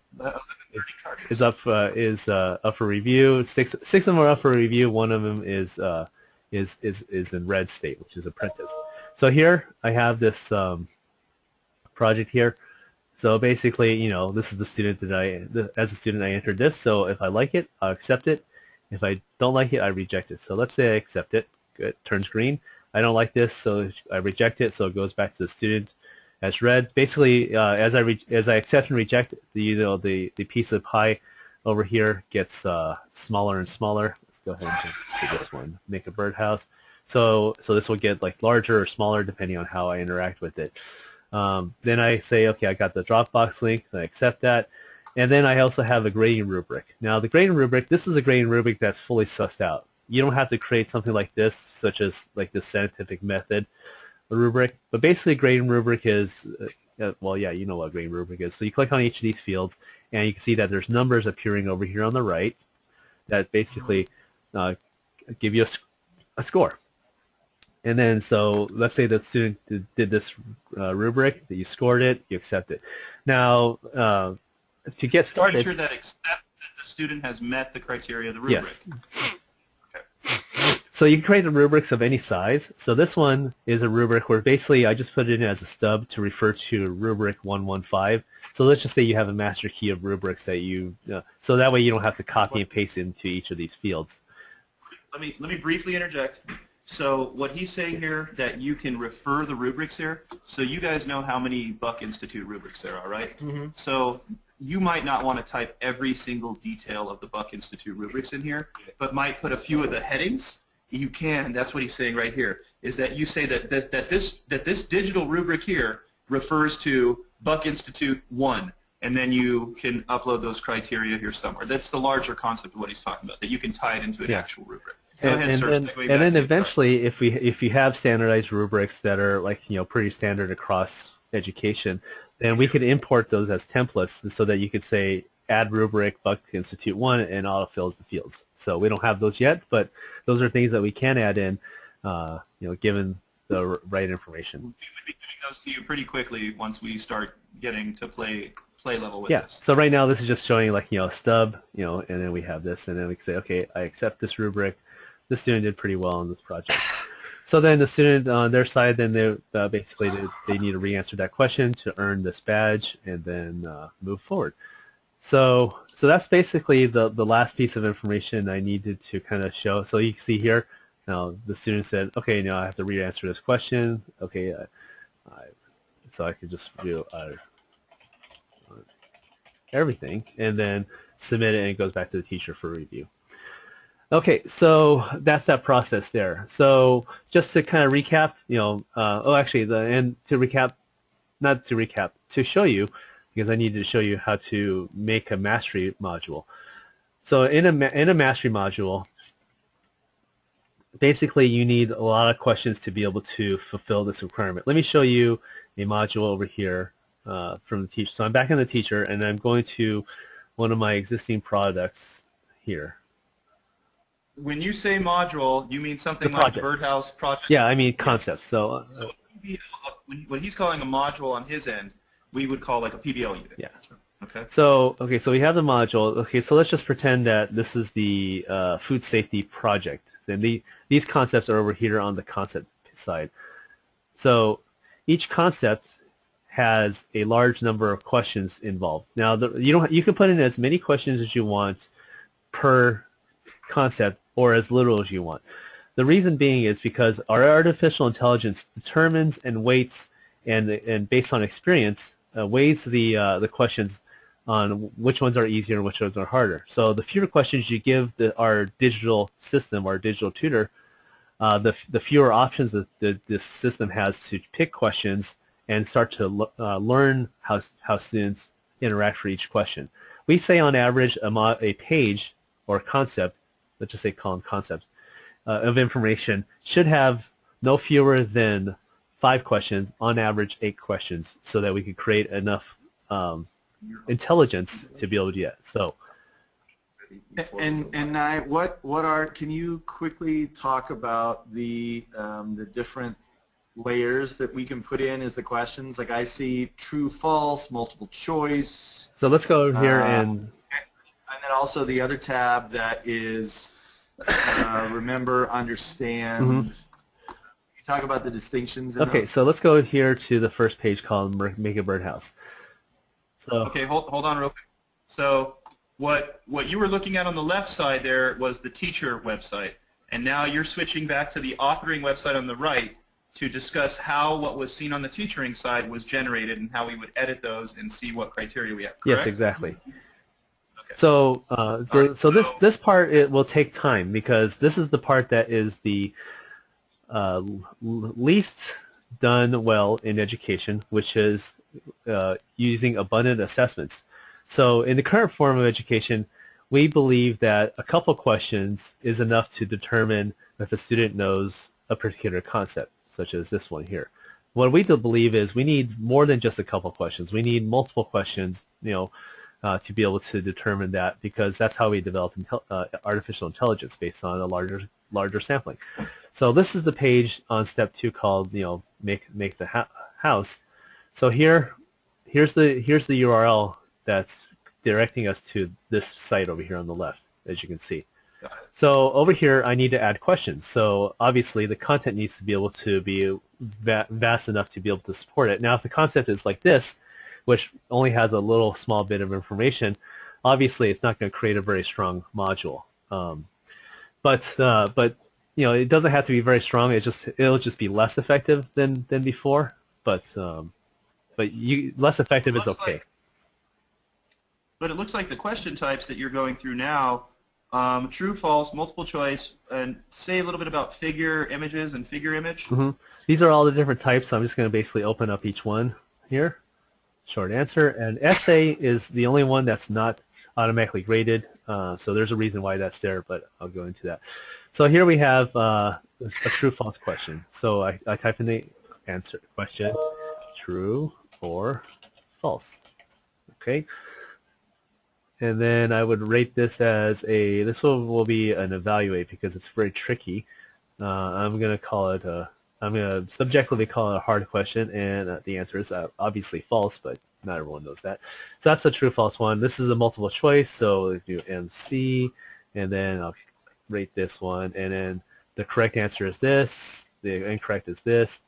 is up for review. Six of them are up for review. One of them is in red state, which is apprentice. So here I have this project here. So basically, this is the student that as a student I entered this. So if I like it, I'll accept it. If I don't like it, I reject it. So let's say I accept it. Good, turns green. I don't like this, so I reject it. So it goes back to the student as red. Basically, as I accept and reject, the piece of pie over here gets smaller and smaller. Let's go ahead and do this one. Make a birdhouse. So this will get larger or smaller depending on how I interact with it. Then I say, okay, I got the Dropbox link. I accept that. And then I also have a grading rubric. Now the grading rubric, this is a grading rubric that's fully sussed out. You don't have to create something like this, such as this scientific method rubric. But basically, a grading rubric is, well, yeah, you know what a grading rubric is. So you click on each of these fields, and you can see that there's numbers appearing over here on the right that basically give you a score. And then, so let's say the student did this rubric, that you scored it, you accept it. Now, to get started, feature that accept that the student has met the criteria of the rubric. Yes. So you can create the rubrics of any size. So this one is a rubric where basically I just put it in as a stub to refer to rubric 115. So let's just say you have a master key of rubrics that so that way you don't have to copy and paste into each of these fields. Let me briefly interject. So what he's saying here, that you can refer the rubrics here. So you guys know how many Buck Institute rubrics there are, right? Mm-hmm. So you might not want to type every single detail of the Buck Institute rubrics in here, but might put a few of the headings. You can. That's what he's saying right here. Is that you say that this digital rubric here refers to Buck Institute 1, and then you can upload those criteria here somewhere. That's the larger concept of what he's talking about. That you can tie it into an actual rubric. And then eventually, if you have standardized rubrics that are pretty standard across education, then we could import those as templates so that you could say add rubric Buck Institute 1 and autofills the fields. So we don't have those yet, but those are things that we can add in, given the right information. We would be doing those to you pretty quickly once we start getting to play level with this. So right now this is just showing a stub, and then we have this, and then we can say, okay, I accept this rubric. The student did pretty well on this project. So then the student on their side, then they basically need to re-answer that question to earn this badge and then move forward. So that's basically the last piece of information I needed to kind of show. So you can see here, now the student said, okay, now I have to re-answer this question. Okay, so I could just do everything and then submit it, and it goes back to the teacher for review. Okay, so that's that process there. So just to kind of recap, to show you, because I needed to show you how to make a mastery module. So in a mastery module, basically you need a lot of questions to be able to fulfill this requirement. Let me show you a module over here from the teacher. So I'm back in the teacher, and I'm going to one of my existing products here. When you say module, you mean something like Birdhouse project? Yeah, I mean concepts. So what he's calling a module on his end, we would call like a PBL unit. Yeah. Okay. So we have the module. Okay, so let's just pretend that this is the food safety project, and these concepts are over here on the concept side. So each concept has a large number of questions involved. Now you can put in as many questions as you want per concept, or as little as you want. The reason being is because our artificial intelligence determines and weights and based on experience weighs the questions on which ones are easier and which ones are harder. So the fewer questions you give our digital system, our digital tutor, the fewer options that this system has to pick questions and start to learn how students interact for each question. We say on average a page or concept, let's just say column concepts, of information should have no fewer than 5 questions, on average 8 questions, so that we could create enough intelligence to be able to do that. So, And can you quickly talk about the different layers that we can put in as the questions? Like I see true, false, multiple choice. so let's go over here And then also the other tab that is remember, understand. Mhm. You talk about the distinctions in Okay, those? so let's go here to the first page called Make a Birdhouse. So Okay, hold on real quick. So what you were looking at on the left side there was the teacher website, and now you're switching back to the authoring website on the right to discuss how what was seen on the teaching side was generated and how we would edit those and see what criteria we have. Correct? yes, exactly. Okay. So, Alright, so this part, it will take time, because this is the part that is the least done well in education, which is using abundant assessments. So in the current form of education, we believe that a couple questions is enough to determine if a student knows a particular concept, such as this one here. What we believe is we need more than just a couple questions. We need multiple questions, to be able to determine that, because that's how we develop artificial intelligence based on a larger sampling. So this is the page on step 2 called make the house. So here's the URL that's directing us to this site over here on the left, as you can see. So over here, I need to add questions. So obviously, the content needs to be able to be vast enough to be able to support it. Now, if the concept is like this, which only has a little small bit of information, obviously it's not going to create a very strong module. But it doesn't have to be very strong. It'll just be less effective than before. But less effective is okay. But it looks like the question types that you're going through now, true, false, multiple choice, and say a little bit about figure images and figure image. Mm-hmm. These are all the different types, so I'm just going to basically open up each one here. Short answer. And essay is the only one that's not automatically graded, so there's a reason why that's there, but I'll go into that. So here we have a true-false question. So I type in the answer question, true or false. Okay. And then I would rate this as this will be an evaluate, because it's very tricky. I'm going to subjectively call it a hard question, and the answer is obviously false, but not everyone knows that. So that's a true-false one. This is a multiple choice, so we do MC, and then I'll rate this one, and then the correct answer is this, the incorrect is this.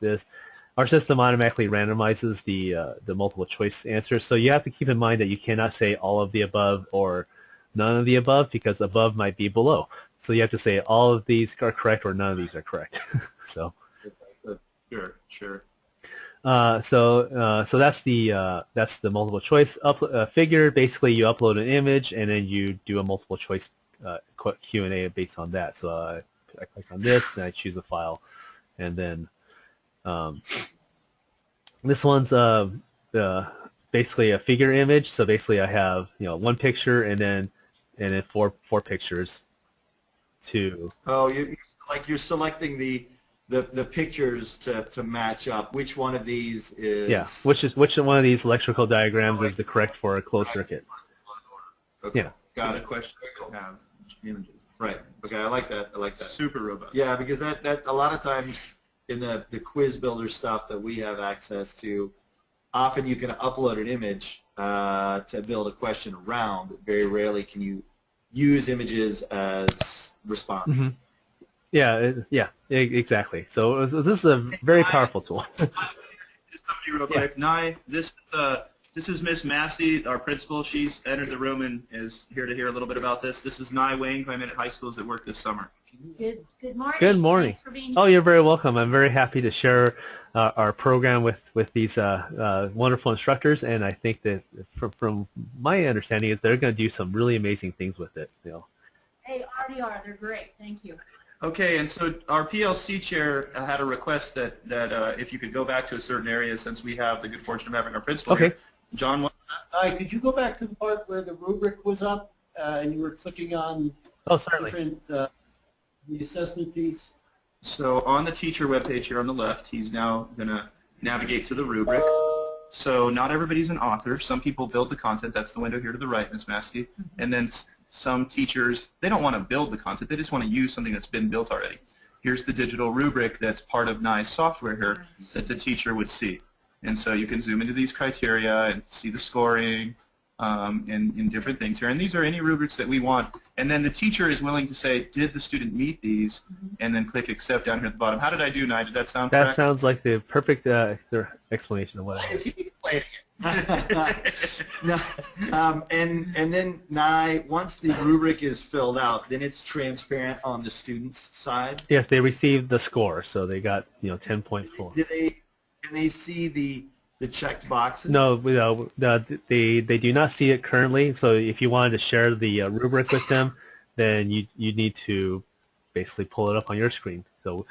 Our system automatically randomizes the multiple choice answers, so you have to keep in mind that you cannot say all of the above or none of the above, because above might be below. So you have to say all of these are correct or none of these are correct. So. Sure. So that's the multiple choice figure. Basically, you upload an image and then you do a multiple choice Q&A based on that. So I click on this and I choose a file, and then this one's basically a figure image. So basically, I have one picture and then four pictures. Oh, you're selecting the pictures to match up. Which one of these is? Yeah. Which one of these electrical diagrams is the correct for a closed circuit? Okay. Yeah. Got So it. the question will have images. Right. Okay. I like that. Super robust. Yeah, because that a lot of times in the quiz builder stuff that we have access to, often you can upload an image to build a question around. Very rarely can you use images as response. Mm-hmm. Yeah, exactly. So this is a very powerful tool. Just somebody real quick. Nye, this is Miss Massey, our principal. She's entered the room and is here to hear a little bit about this. This is Nye Wayne, who I met at high schools that worked this summer. Good morning. Good morning. Thanks for being Oh, here. you're very welcome. I'm very happy to share our program with these wonderful instructors, and I think that from my understanding is they're going to do some really amazing things with it. They already are. They're great. Thank you. Okay, and so our PLC chair had a request that if you could go back to a certain area, since we have the good fortune of having our principal Okay. here. John, what? Hi, could you go back to the part where the rubric was up and you were clicking on Oh, certainly. different the assessment piece? So on the teacher webpage here on the left, he's now going to navigate to the rubric. So not everybody's an author. Some people build the content. That's the window here to the right, Ms. Maskey. And then some teachers, they don't want to build the content. They just want to use something that's been built already. Here's the digital rubric that's part of NI's software here that the teacher would see. And so you can zoom into these criteria and see the scoring and different things here. And these are any rubrics that we want. And then the teacher is willing to say, did the student meet these? And then click accept down here at the bottom. How did I do, Ni? Did that sound correct? That sounds like the perfect explanation of what I Is he explaining it? No, and then once the rubric is filled out, then it's transparent on the student's side. Yes, they received the score, so they got 10.4. Can they see the checked boxes? No, they do not see it currently. So if you wanted to share the rubric with them, then you need to basically pull it up on your screen. So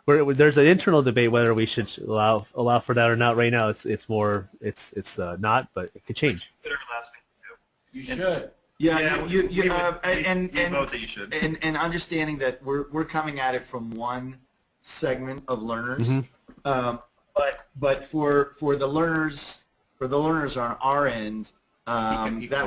there's an internal debate whether we should allow for that or not. Right now, it's not, but it could change. You should. Yeah, you vote that you should. And understanding that we're coming at it from one segment of learners, but for the learners on our end, that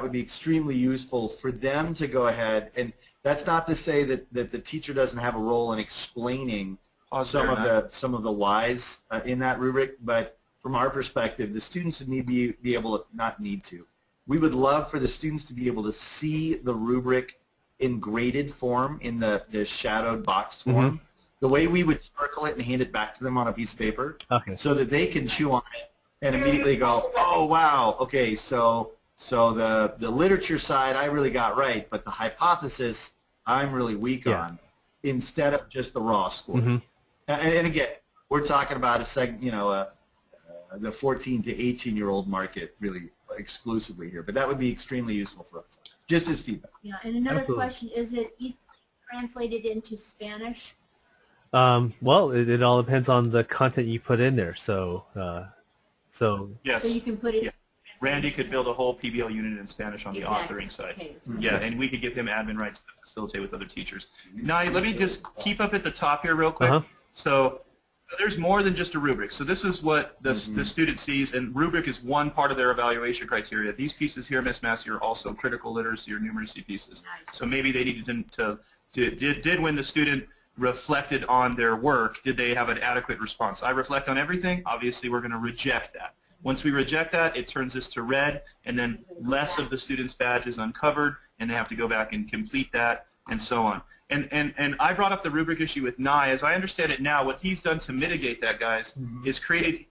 would be extremely useful for them to go ahead. And that's not to say that the teacher doesn't have a role in explaining some of the whys in that rubric, but from our perspective, the students would be able to, not need to. We would love for the students to be able to see the rubric in graded form, in the shadowed boxed form, the way we would circle it and hand it back to them on a piece of paper, so that they can chew on it and immediately go, oh, wow, okay, so the literature side I really got right, but the hypothesis I'm really weak on, instead of just the raw score. And again, we're talking about the 14 to 18-year-old market really exclusively here, but that would be extremely useful for us, just as feedback. Yeah, and another question, is it easily translated into Spanish? Well, it all depends on the content you put in there. So yes. So you can put it. Yeah. Randy could build a whole PBL unit in Spanish on the authoring side. Okay, yeah, and we could give him admin rights to facilitate with other teachers. Now, let me just keep up at the top here real quick. So there's more than just a rubric. So this is what the student sees, and rubric is one part of their evaluation criteria. These pieces here, Ms. Massey, are also critical literacy or numeracy pieces. Nice. So maybe they needed did when the student reflected on their work, did they have an adequate response? I reflect on everything. Obviously, we're going to reject that. Once we reject that, it turns this to red, and then less of the student's badge is uncovered, and they have to go back and complete that, and so on. And I brought up the rubric issue with Nye. As I understand it now, what he's done to mitigate that, guys, is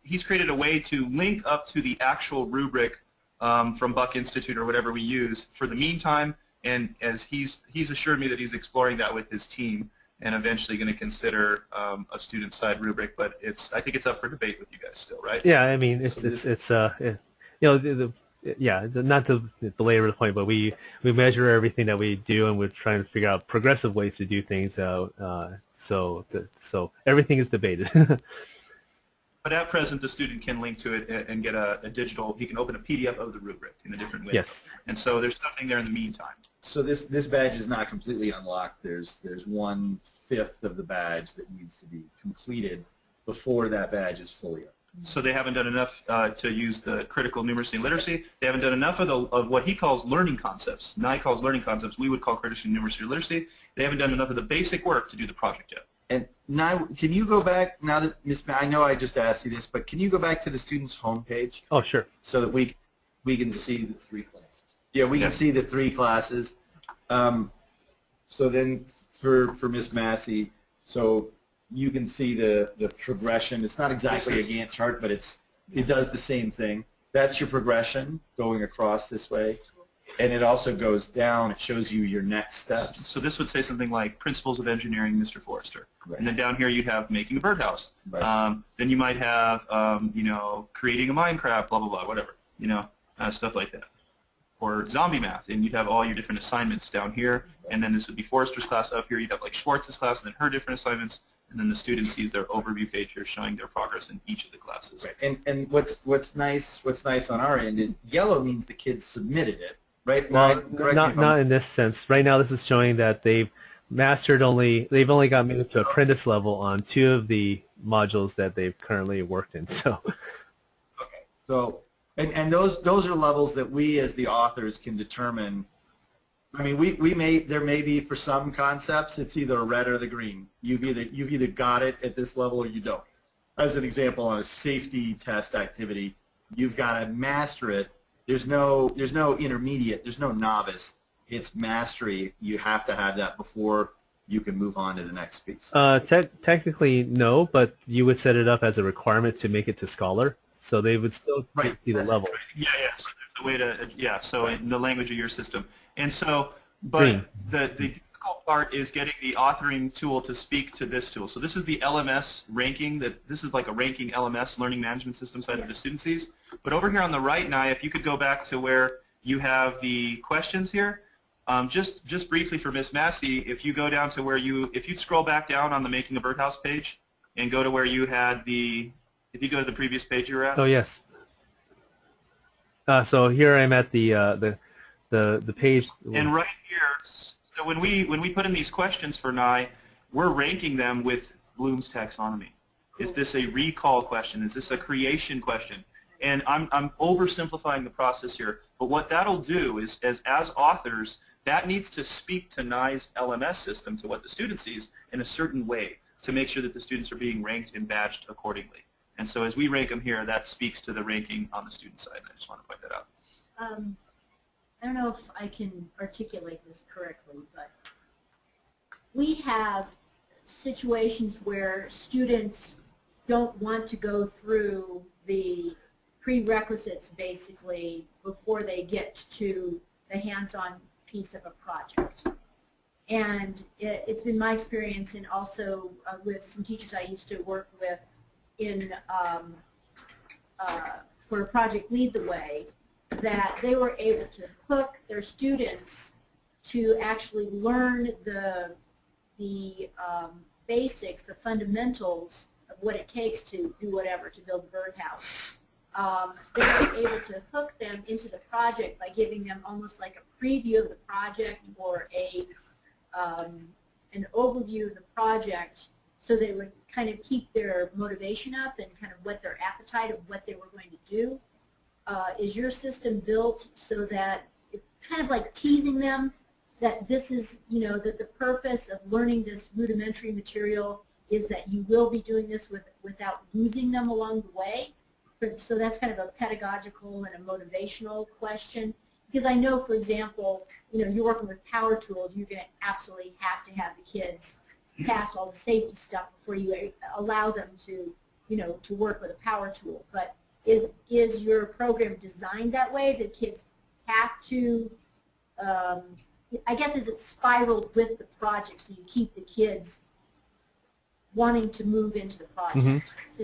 he's created a way to link up to the actual rubric from Buck Institute or whatever we use for the meantime, and as he's assured me that he's exploring that with his team, and eventually going to consider a student-side rubric, but I think it's up for debate with you guys still, right? Yeah, I mean, not to belabor the point, but we measure everything that we do, and we're trying to figure out progressive ways to do things. So everything is debated. But at present, the student can link to it and get a digital. He can open a PDF of the rubric in a different window. Yes. And so there's something there in the meantime. So this badge is not completely unlocked. There's 1/5 of the badge that needs to be completed before that badge is fully up. So they haven't done enough to use the critical numeracy and literacy. They haven't done enough of what he calls learning concepts. Nye calls learning concepts. We would call critical numeracy or literacy. They haven't done enough of the basic work to do the project yet. And now, can you go back, now that I know I just asked you this, but can you go back to the student's homepage? Oh, sure. So that we can see the 3 classes. Yeah, we can see the 3 classes. So then for Ms. Massey, so you can see the progression. It's not exactly a Gantt chart, but it does the same thing. That's your progression going across this way. And it also goes down. It shows you your next steps. So this would say something like Principles of Engineering, Mr. Forrester. Right. And then down here you'd have Making a Birdhouse. Right. Then you might have, Creating a Minecraft, blah, blah, blah, whatever, stuff like that. Or Zombie Math, and you'd have all your different assignments down here. And then this would be Forrester's class up here. You'd have like Schwartz's class and then her different assignments. And then the student sees their overview page here showing their progress in each of the classes. Right. And what's nice on our end is yellow means the kids submitted it. right? Well, Correct me if not I'm- in this sense. Right now, this is showing that they've only got maybe to apprentice level on 2 of the modules that they've currently worked in. So, Okay. So, and those are levels that we as the authors can determine. I mean, there may be for some concepts it's either a red or the green. You've either got it at this level or you don't. As an example, on a safety test activity, you've got to master it. There's no intermediate. There's no novice. It's mastery. You have to have that before you can move on to the next piece. technically, no, but you would set it up as a requirement to make it to Scholar, so they would still see the level. Yeah, yeah. So there's a way to, yeah, so in the language of your system. And so, but Green. the difficult part is getting the authoring tool to speak to this tool. So this is the LMS ranking. This is like a ranking LMS, learning management system side that the student sees. But over here on the right, Nye, if you could go back to where you have the questions here, just briefly for Miss Massey, if you go down to where if you scroll back down on the Making a Birdhouse page and go to where you had if you go to the previous page you were at. Oh yes. So here I'm at the page. And right here, so when we put in these questions for Nye, we're ranking them with Bloom's taxonomy. Is this a recall question? Is this a creation question? And I'm oversimplifying the process here, but what that'll do is, as authors, that needs to speak to Nye's LMS system, to what the student sees, in a certain way to make sure that the students are being ranked and badged accordingly. And so as we rank them here, that speaks to the ranking on the student side. I just want to point that out. I don't know if I can articulate this correctly, but we have situations where students don't want to go through the prerequisites basically before they get to the hands-on piece of a project. And it's been my experience, and also with some teachers I used to work with for Project Lead the Way, that they were able to hook their students to actually learn the basics, the fundamentals of what it takes to do whatever, to build a birdhouse. They were able to hook them into the project by giving them almost like a preview of the project or an overview of the project, so they would kind of keep their motivation up and kind of whet their appetite of what they were going to do. Is your system built so that it's kind of like teasing them that this is, that the purpose of learning this rudimentary material is that you will be doing this without losing them along the way? So that's kind of a pedagogical and a motivational question. Because I know, for example, you're working with power tools, you're going to absolutely have to have the kids pass all the safety stuff before you allow them to, to work with a power tool. But is your program designed that way that kids have to, I guess, is it spiraled with the project so you keep the kids wanting to move into the project? Mm-hmm.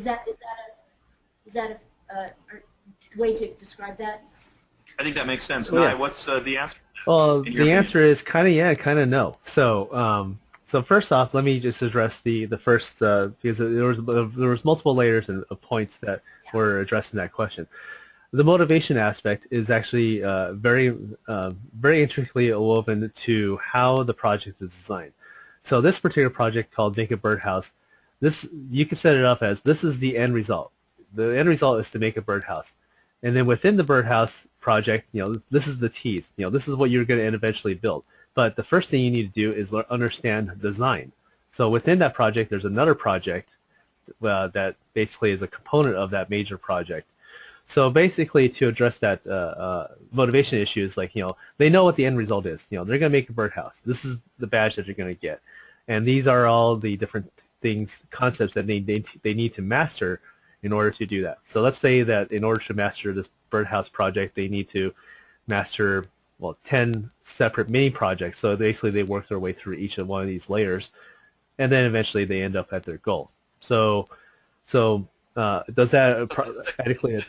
Is that a way to describe that? I think that makes sense. Oh, yeah. Nye, what's the answer? Well, the answer is kind of yeah, kind of no. So, so first off, let me just address the first because there was multiple layers of points that were addressed in that question. The motivation aspect is actually very intricately woven to how the project is designed. So this particular project called Make a Birdhouse, you can set it up as this is the end result. The end result is to make a birdhouse. And then within the birdhouse project, this is the tease. This is what you're going to eventually build. But the first thing you need to do is understand design. So within that project, there's another project that basically is a component of that major project. So basically, to address that motivation issue is like, they know what the end result is. They're going to make a birdhouse. This is the badge that you're going to get. And these are all the different concepts that they need to master in order to do that. So let's say that in order to master this birdhouse project, they need to master, 10 separate mini projects. So basically they work their way through each of one of these layers, and then eventually they end up at their goal. So does that adequately?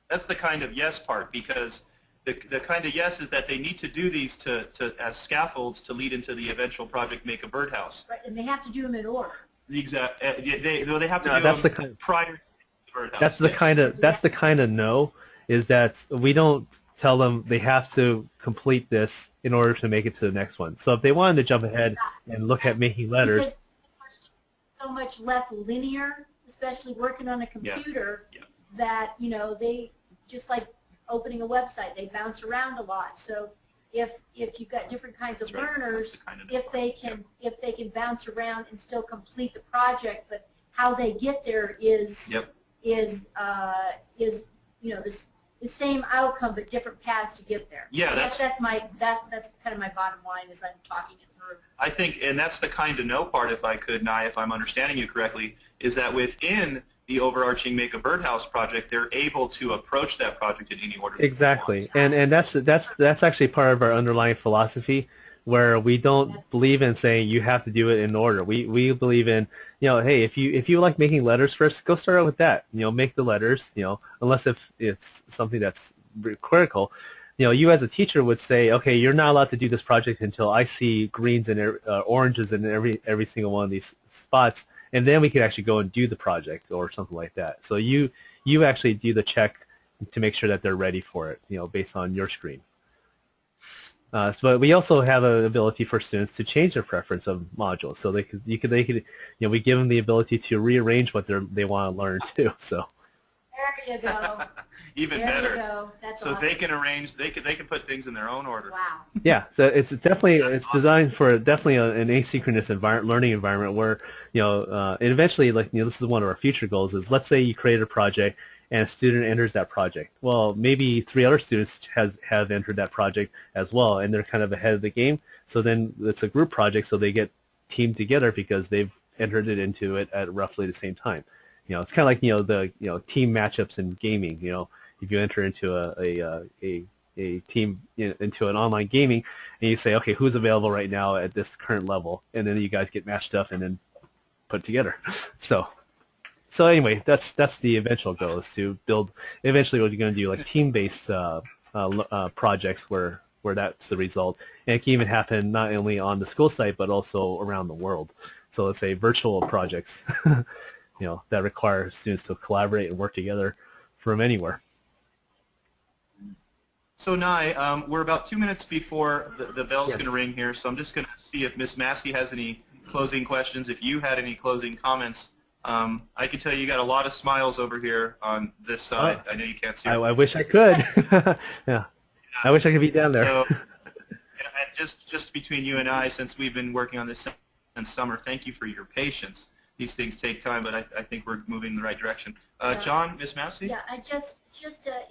That's the kind of yes part, because the kind of yes is that they need to do these to as scaffolds to lead into the eventual project, Make a Birdhouse. Right, and they have to do them in order. The exact. They have to do that's them prior to the birdhouse. That's the kind of no, is that we don't tell them they have to complete this in order to make it to the next one. So if they wanted to jump ahead and look at making letters, Because it's so much less linear, especially working on a computer, Yeah. that, you know, they, just like opening a website, they bounce around a lot. So if you've got different kinds of That's right. learners, That's the kind of if they can bounce around and still complete the project, but how they get there is Yep. you know, the same outcome but different paths to get there. Yeah, I guess that's that's kind of my bottom line as I'm talking it through. I think, and that's the kind to know part, if I could, Nye, if I'm understanding you correctly, is that within the overarching Make a Birdhouse project, they're able to approach that project in any order. exactly, and that's actually part of our underlying philosophy, where we don't believe in saying you have to do it in order. We believe in, you know, hey, if you like making letters first, go start out with that. You know, make the letters. You know, unless if it's something that's critical. You know, you as a teacher would say, okay, you're not allowed to do this project until I see greens and oranges in every single one of these spots, and then we can actually go and do the project or something like that. So you actually do the check to make sure that they're ready for it, you know, based on your screen. But we also have an ability for students to change their preference of modules. So they could, you know, we give them the ability to rearrange what they want to learn too. So. There you go. Even there better. You go. That's so awesome. they can arrange. They can put things in their own order. Wow. Yeah. So it's definitely That's awesome. designed for definitely an asynchronous learning environment where, you know, and eventually, like, you know, this is one of our future goals is, let's say you create a project and a student enters that project. Well, maybe 3 other students have entered that project as well, and they're kind of ahead of the game. So then it's a group project, so they get teamed together because they've entered it into it at roughly the same time. You know, it's kind of like, you know, the team matchups in gaming. You know, if you enter into a team into an online gaming, and you say, okay, who's available right now at this current level, and then you guys get matched up and then put together. So anyway, that's the eventual goal, is to build. Eventually, what you're going to do, like team-based projects where that's the result, and it can even happen not only on the school site but also around the world. So let's say virtual projects, you know, that require students to collaborate and work together from anywhere. So Nye, we're about 2 minutes before the bell's Yes. going to ring here, so I'm just going to see if Miss Massey has any closing questions. If you had any closing comments, I can tell you got a lot of smiles over here on this side. I know you can't see it. I wish I could. Yeah, I wish I could be down there. So, and just between you and I, since we've been working on this since summer, thank you for your patience. These things take time, but I think we're moving in the right direction. John, Miss Massey? Yeah, I just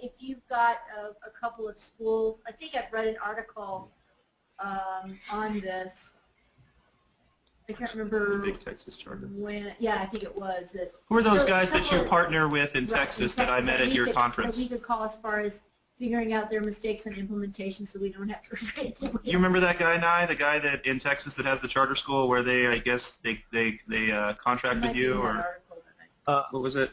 if you've got a couple of schools, I think I've read an article on this. I can't remember The big Texas charter. when. Yeah, I think it was that. Who are those So, guys that you couple of- partner with in right, Texas that I met at your conference? That we could call as far as figuring out their mistakes in implementation, so we don't have to repeat them. You remember that guy, Nye, the guy that in Texas that has the charter school where they, I guess, they contract with you, or what was it?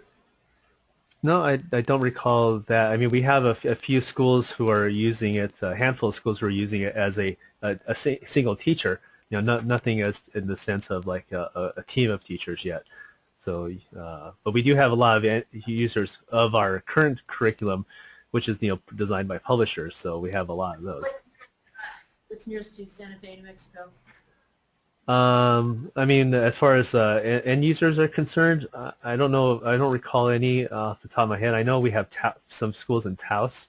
No, I don't recall that. I mean, we have a few schools who are using it, a handful of schools who are using it as a single teacher. You know, nothing as in the sense of like a team of teachers yet. So, but we do have a lot of users of our current curriculum, which is, you know, designed by publishers. So we have a lot of those. What's nearest to Santa Fe, New Mexico? I mean, as far as end users are concerned, I don't know. I don't recall any off the top of my head. I know we have some schools in Taos.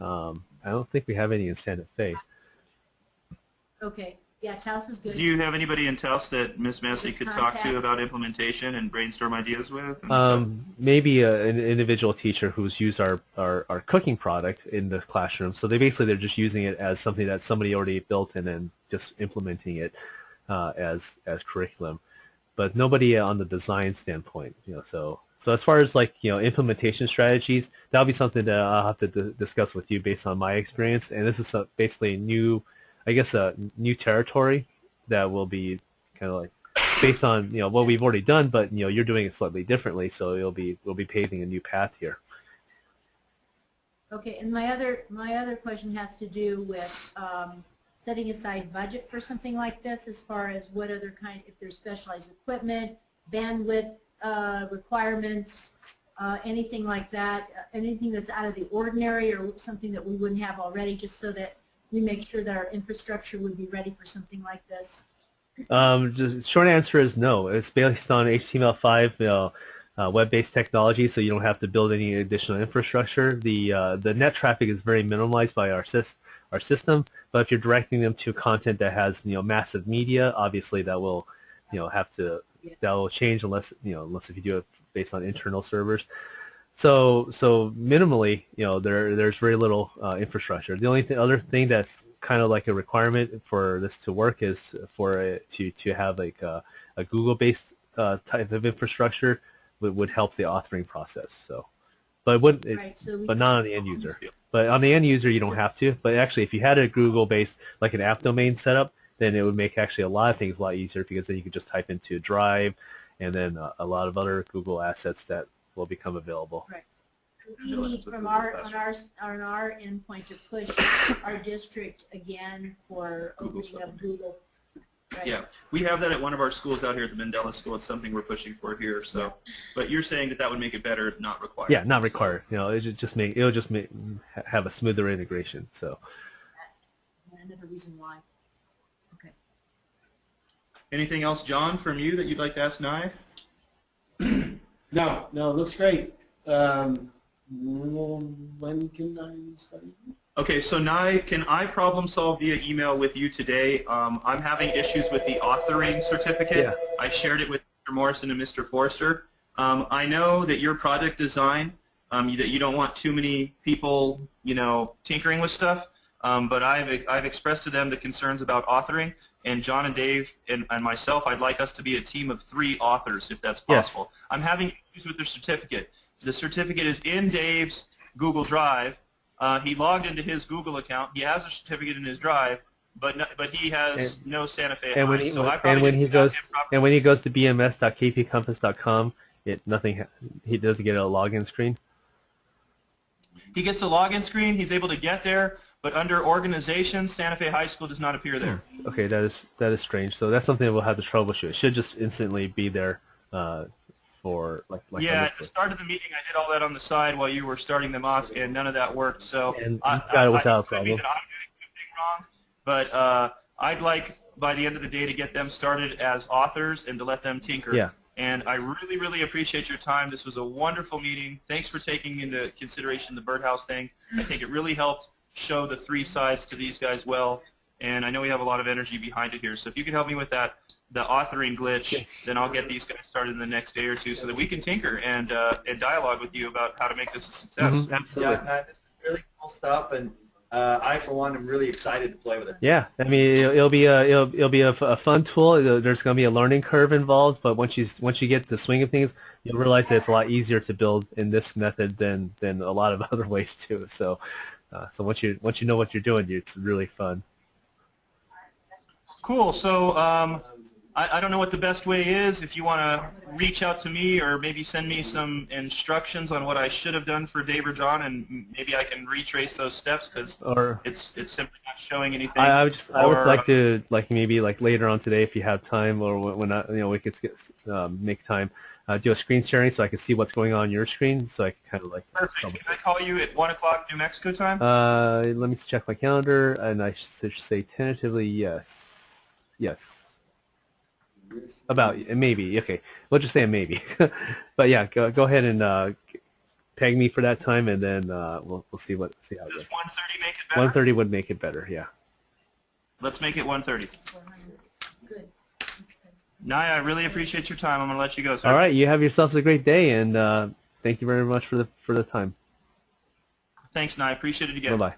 I don't think we have any in Santa Fe. Okay. Yeah, Taos is good. Do you have anybody in Taos that Miss Massey could talk to Contact. about implementation and brainstorm ideas with? And stuff? Maybe an individual teacher who's used our cooking product in the classroom. So they're just using it as something that somebody already built and then just implementing it as curriculum. But nobody on the design standpoint, you know. So as far as like, you know, implementation strategies, that'll be something that I'll have to discuss with you based on my experience. And this is basically new, I guess, a new territory that will be kind of like based on, you know, what we've already done, but, you know, you're doing it slightly differently, so we'll be paving a new path here. Okay, and my other question has to do with setting aside budget for something like this, as far as what other kind, if there's specialized equipment, bandwidth requirements, anything like that, anything that's out of the ordinary or something that we wouldn't have already, just so that we make sure that our infrastructure would be ready for something like this? Just short answer is no. It's based on HTML5 web-based technology, so you don't have to build any additional infrastructure. The net traffic is very minimalized by our system, but if you're directing them to content that has massive media, obviously that will that will change unless if you do it based on internal servers. So minimally, there's very little infrastructure. The only other thing that's kind of like a requirement for this to work is for it to have like a Google-based type of infrastructure would help the authoring process. So, but but not on the end user. But on the end user, you don't have to. But actually, if you had a Google-based like an app domain setup, then it would make actually a lot of things a lot easier, because then you could just type into Drive, and then a lot of other Google assets that will become available. Right. We need from our endpoint to push our district again for opening up Google. Right. Yeah, we have that at one of our schools out here at the Mandela School. It's something we're pushing for here. So, but you're saying that would make it better, not required. Yeah, not required. It'll just have a smoother integration. So. Another reason why. Okay. Anything else, John, from you that you'd like to ask Nye? No, it looks great. When can I study? Okay, so Nye, can I problem solve via email with you today? I'm having issues with the authoring certificate. Yeah. I shared it with Mr. Morrison and Mr. Forster. I know that your project design, that you don't want too many people, tinkering with stuff, but I've expressed to them the concerns about authoring, and John and Dave and myself, I'd like us to be a team of 3 authors if that's possible. Yes. I'm having issues with the certificate. The certificate is in Dave's Google Drive. He logged into his Google account. He has a certificate in his Drive, but he has no Santa Fe High. And when he goes to bms.kpcompass.com, he doesn't get a login screen. He gets a login screen. He's able to get there, but under organizations, Santa Fe High School does not appear there. Okay, that is strange. So that's something we'll have to troubleshoot. It should just instantly be there. Yeah, at the start of the meeting, I did all that on the side while you were starting them off, and none of that worked. So and got it without a problem. I'm doing something wrong, but I'd like by the end of the day to get them started as authors and to let them tinker. Yeah. And I really, really appreciate your time. This was a wonderful meeting. Thanks for taking into consideration the birdhouse thing. I think it really helped show the 3 sides to these guys well, and I know we have a lot of energy behind it here. So if you could help me with that, the authoring glitch, then I'll get these guys started in the next day or 2 so that we can tinker and dialogue with you about how to make this a success. Mm-hmm. Absolutely. Yeah, this is really cool stuff, and I, for one, am really excited to play with it. Yeah, I mean, it'll be a fun tool. There's going to be a learning curve involved, but once you get the swing of things, you'll realize that it's a lot easier to build in this method than a lot of other ways too. So once you know what you're doing, it's really fun. Cool. So I don't know what the best way is. If you want to reach out to me or maybe send me some instructions on what I should have done for Dave or John, and maybe I can retrace those steps because it's simply not showing anything. I would like to maybe later on today, if you have time, or when we could make time, do a screen sharing so I can see what's going on your screen, so I can kind of Perfect. Can I call you at 1 o'clock New Mexico time? Let me check my calendar, and I should say tentatively yes. Yes. Maybe. Okay, we'll just say a maybe. But yeah, go ahead and peg me for that time, and then we'll see how it goes. Does 1:30 make it better? 1:30 would make it better. Yeah. Let's make it 1:30. Good. Naya, I really appreciate your time. I'm going to let you go, sir. All right, you have yourselves a great day, and thank you very much for the time. Thanks, Naya. Appreciate it again. Bye-bye.